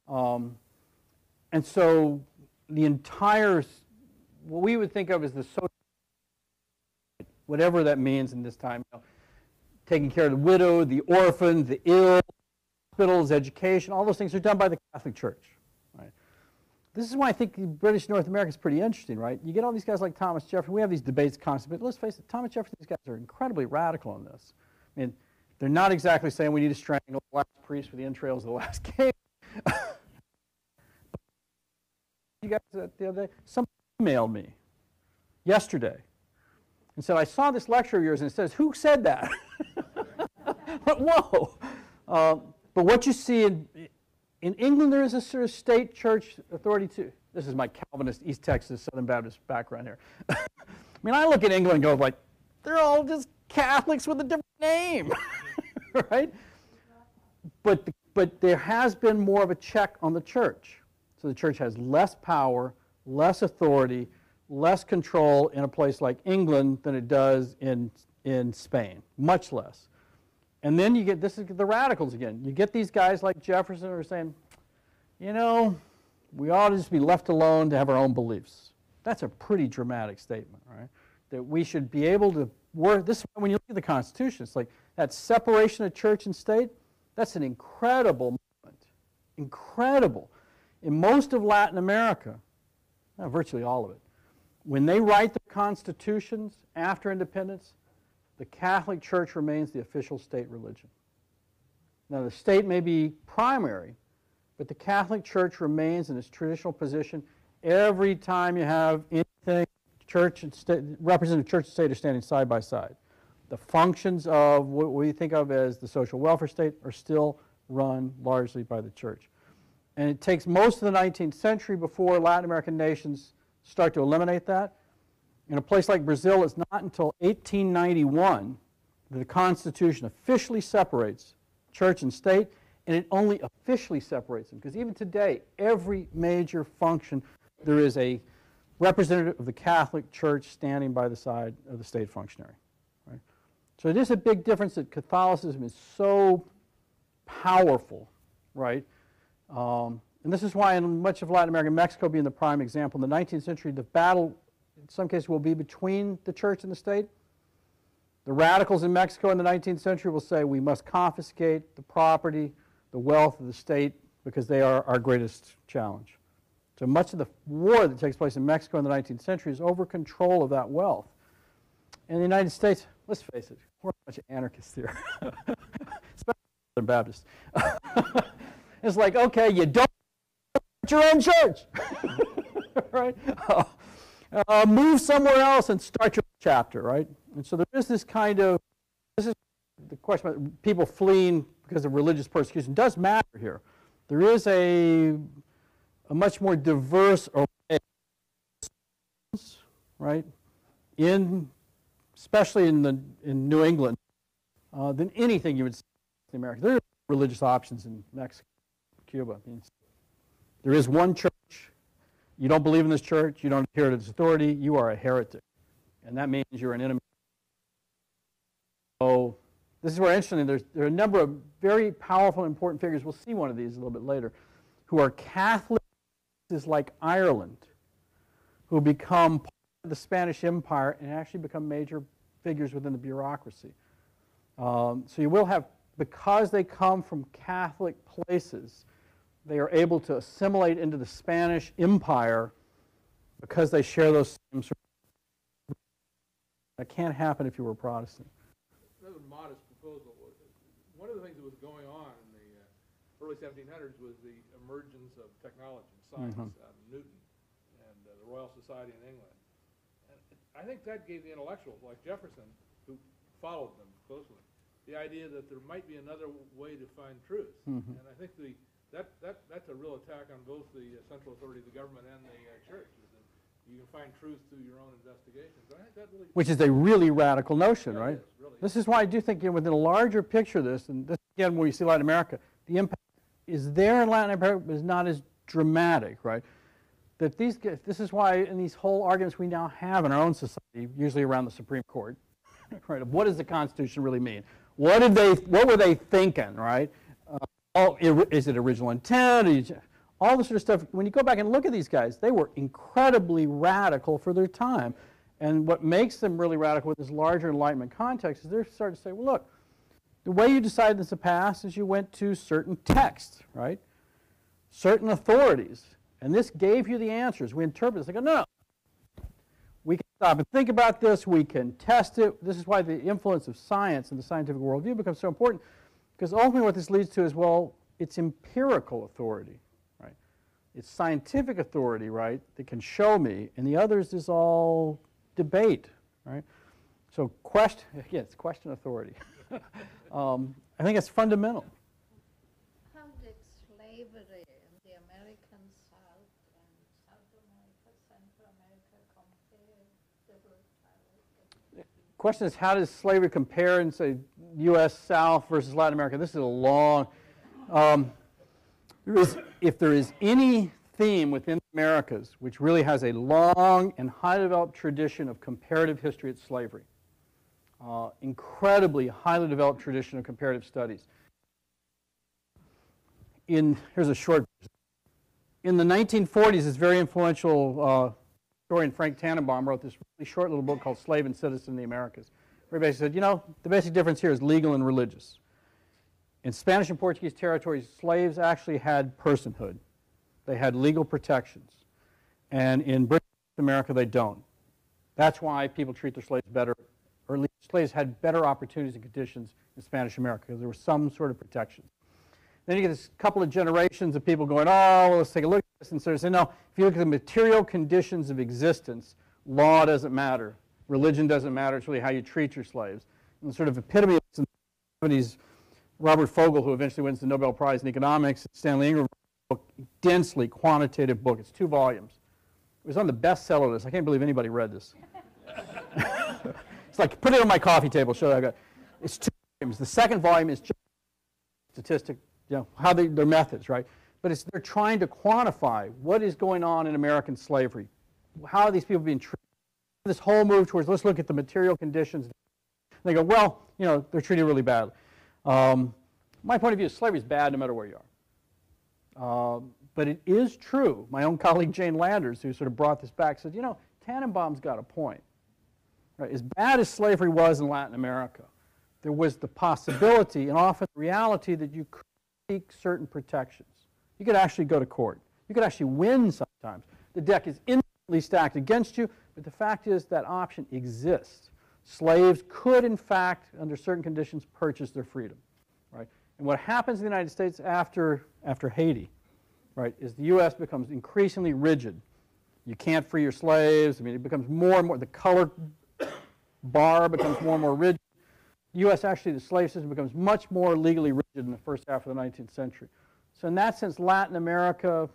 And so the entire, what we would think of as the social, whatever that means in this time, taking care of the widow, the orphan, the ill, hospitals, education, all those things are done by the Catholic Church. Right? This is why I think British North America is pretty interesting, right? You get all these guys like Thomas Jefferson. We have these debates constantly, but let's face it, Thomas Jefferson, these guys are incredibly radical in this. I mean, they're not exactly saying we need to strangle the last priest with the entrails of the last king. You guys, the other day, somebody emailed me yesterday and said, I saw this lecture of yours, and it says, who said that? Whoa. But what you see in England, there is a sort of state church authority too. This is my Calvinist, East Texas, Southern Baptist background here. I mean, I look at England and go like, they're all just Catholics with a different name, right? But there has been more of a check on the church. So the church has less power, less authority, less control in a place like England than it does in Spain, much less. And then you get, this is the radicals again. You get these guys like Jefferson who are saying, we ought to just be left alone to have our own beliefs. That's a pretty dramatic statement, right? That we should be able to work, this is when you look at the Constitution, it's like that separation of church and state, that's an incredible moment, incredible. In most of Latin America, virtually all of it, when they write the constitutions after independence, the Catholic Church remains the official state religion. Now, the state may be primary, but the Catholic Church remains in its traditional position. Every time you have anything, church and state, representative church and state are standing side by side. The functions of what we think of as the social welfare state are still run largely by the church. And it takes most of the 19th century before Latin American nations start to eliminate that. In a place like Brazil, it's not until 1891 that the Constitution officially separates church and state, and it only officially separates them. Because even today, every major function, there is a representative of the Catholic Church standing by the side of the state functionary. Right? So it is a big difference that Catholicism is so powerful, right? And this is why in much of Latin America, Mexico being the prime example, in the 19th century, the battle in some cases will be between the church and the state. The radicals in Mexico in the 19th century will say we must confiscate the property, the wealth of the state because they are our greatest challenge. So much of the war that takes place in Mexico in the 19th century is over control of that wealth. In the United States, let's face it, we're a bunch of anarchists here, especially Southern Baptists. It's like, okay, you don't start your own church, right? Move somewhere else and start your own chapter, right? And so there is this kind of, this is the question about people fleeing because of religious persecution does matter here. There is a much more diverse array, right, especially in New England, than anything you would see in America. There are religious options in Mexico, Cuba. I mean, there is one church. You don't believe in this church, you don't adhere to its authority, you are a heretic. And that means you're an enemy. So this is where interesting, there are a number of very powerful and important figures, we'll see one of these a little bit later, who are Catholic like Ireland, who become part the Spanish Empire and actually become major figures within the bureaucracy. So you will have, because they come from Catholic places, they are able to assimilate into the Spanish Empire because they share those same sort of. That can't happen if you were a Protestant.
Another modest proposal. One of the things that was going on in the early 1700s was the emergence of technology and science. Newton and the Royal Society in England. And I think that gave the intellectuals like Jefferson, who followed them closely, the idea that there might be another way to find truth. And I think that's a real attack on both the central authority of the government and the church. Is that you can find truth through your own investigations. I think that really,
Which is a really radical notion,
yeah,
right?
it is, really
This is why I do think, within a larger picture of this, and this again when you see Latin America, the impact is there in Latin America, but is not as dramatic, right? That this is why in these whole arguments we now have in our own society, usually around the Supreme Court, right? Of what does the Constitution really mean? What were they thinking, right? Is it original intent? All this sort of stuff. When you go back and look at these guys, they were incredibly radical for their time. And what makes them really radical with this larger Enlightenment context is they're starting to say, well, look, the way you decided this to pass is you went to certain texts, right? Certain authorities. And this gave you the answers. We interpret this. They go, no. We can stop and think about this. We can test it. This is why the influence of science and the scientific worldview becomes so important. Because ultimately what this leads to is, well, it's empirical authority, right? It's scientific authority, right, that can show me. And the others is all debate, right? So it's question authority. I think it's fundamental.
How did slavery in the American South and South America, Central America compare the brutality?
Question is, how does slavery compare in, say, U.S. South versus Latin America? This is a long, if there is any theme within the Americas which really has a long and highly developed tradition of comparative history, it's slavery. Incredibly highly developed tradition of comparative studies. Here's a short version. In the 1940s, this very influential historian Frank Tannenbaum wrote this really short little book called Slave and Citizen in the Americas. Where he basically said, you know, the basic difference here is legal and religious. In Spanish and Portuguese territories, slaves actually had personhood. They had legal protections. And in British America, they don't. That's why people treat their slaves better, or at least slaves had better opportunities and conditions in Spanish America, because there was some sort of protection. Then you get this couple of generations of people going, oh, well, let's take a look at this, and sort of say, no, if you look at the material conditions of existence, law doesn't matter. Religion doesn't matter. It's really how you treat your slaves. And the sort of epitome of this in the 70s, Robert Fogel, who eventually wins the Nobel Prize in economics, Stanley Ingram wrote a densely quantitative book. It's 2 volumes. It was on the bestseller list. I can't believe anybody read this. It's like, put it on my coffee table, show I got. It's 2 volumes. The second volume is just statistic, you know, how their methods, right? But they're trying to quantify what is going on in American slavery. How are these people being treated? This whole move towards, let's look at the material conditions. And they go, well, you know, they're treated really badly. My point of view is slavery is bad no matter where you are. But it is true. My own colleague Jane Landers, who sort of brought this back, said, you know, Tannenbaum's got a point. Right? As bad as slavery was in Latin America, there was the possibility and often the reality that you could seek certain protections. You could actually go to court. You could actually win sometimes. The deck is instantly stacked against you, but the fact is that option exists. Slaves could, in fact, under certain conditions, purchase their freedom. Right? And what happens in the United States after Haiti, right, is the U.S. becomes increasingly rigid. You can't free your slaves. I mean, it becomes more and more, the color bar becomes more and more rigid. The U.S. actually, the slave system becomes much more legally rigid in the first half of the 19th century. So in that sense, Latin America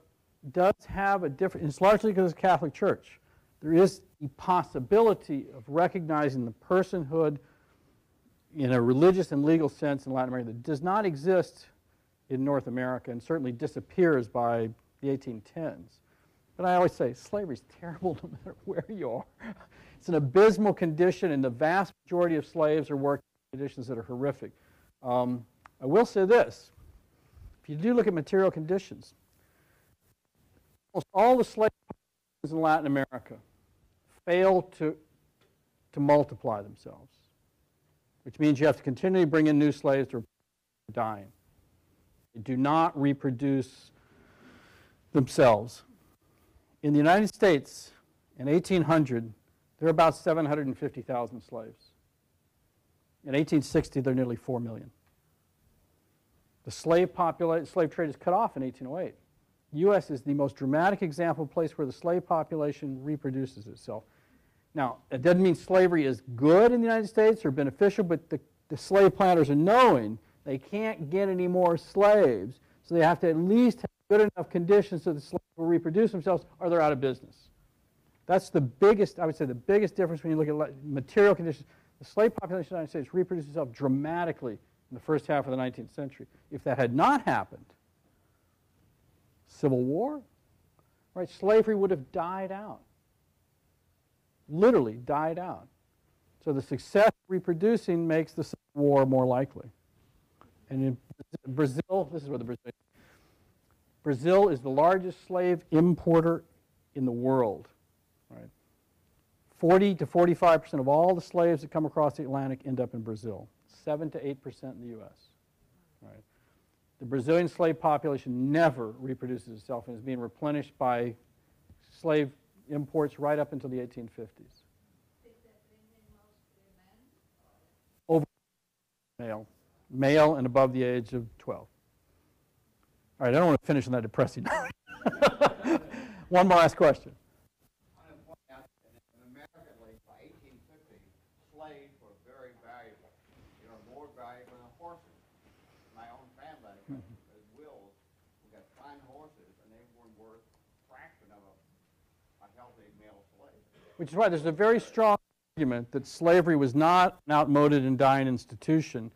does have a different, it's largely because of the Catholic Church. There is the possibility of recognizing the personhood in a religious and legal sense in Latin America that does not exist in North America and certainly disappears by the 1810s. But I always say, slavery is terrible no matter where you are. It's an abysmal condition, and the vast majority of slaves are working in conditions that are horrific. I will say this. If you do look at material conditions, almost all the slave populations in Latin America fail to multiply themselves, which means you have to continually bring in new slaves or dying. They do not reproduce themselves. In the United States, in 1800, there were about 750,000 slaves. In 1860, there are nearly 4 million. The slave trade is cut off in 1808. The U.S. is the most dramatic example of a place where the slave population reproduces itself. Now, it doesn't mean slavery is good in the United States or beneficial, but the slave planters are knowing they can't get any more slaves, so they have to at least have good enough conditions so the slaves will reproduce themselves, or they're out of business. That's the biggest, I would say, the biggest difference when you look at material conditions. The slave population of the United States reproduced itself dramatically in the first half of the 19th century. If that had not happened, Civil War, right? Slavery would have died out. Literally died out. So the success of reproducing makes the Civil War more likely. And in Brazil, this is where Brazil is the largest slave importer in the world. Right? 40 to 45% of all the slaves that come across the Atlantic end up in Brazil. 7 to 8% in the U.S. Right? The Brazilian slave population never reproduces itself and is being replenished by slave imports right up until the 1850s. Over male and above the age of 12. All right, I don't want to finish on that depressing note. One more last question.
I want to point out that in America, by 1850, slaves were very valuable. They were more valuable than horses. My own family, as wills, we got fine horses, and they weren't worth a fraction of a healthy male slave.
Which is why there's a very strong argument that slavery was not an outmoded and dying institution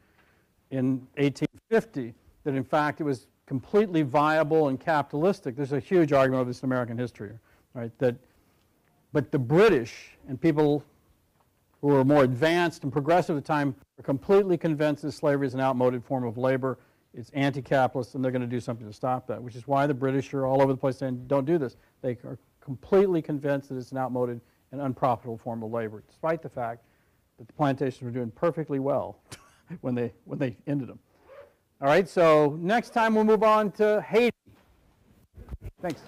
in 1850, that in fact it was completely viable and capitalistic. There's a huge argument over this in American history, right? But the British and people who were more advanced and progressive at the time are completely convinced that slavery is an outmoded form of labor. It's anti-capitalist, and they're going to do something to stop that, which is why the British are all over the place saying, don't do this. They are completely convinced that it's an outmoded and unprofitable form of labor, despite the fact that the plantations were doing perfectly well when they ended them. All right, so next time we'll move on to Haiti. Thanks.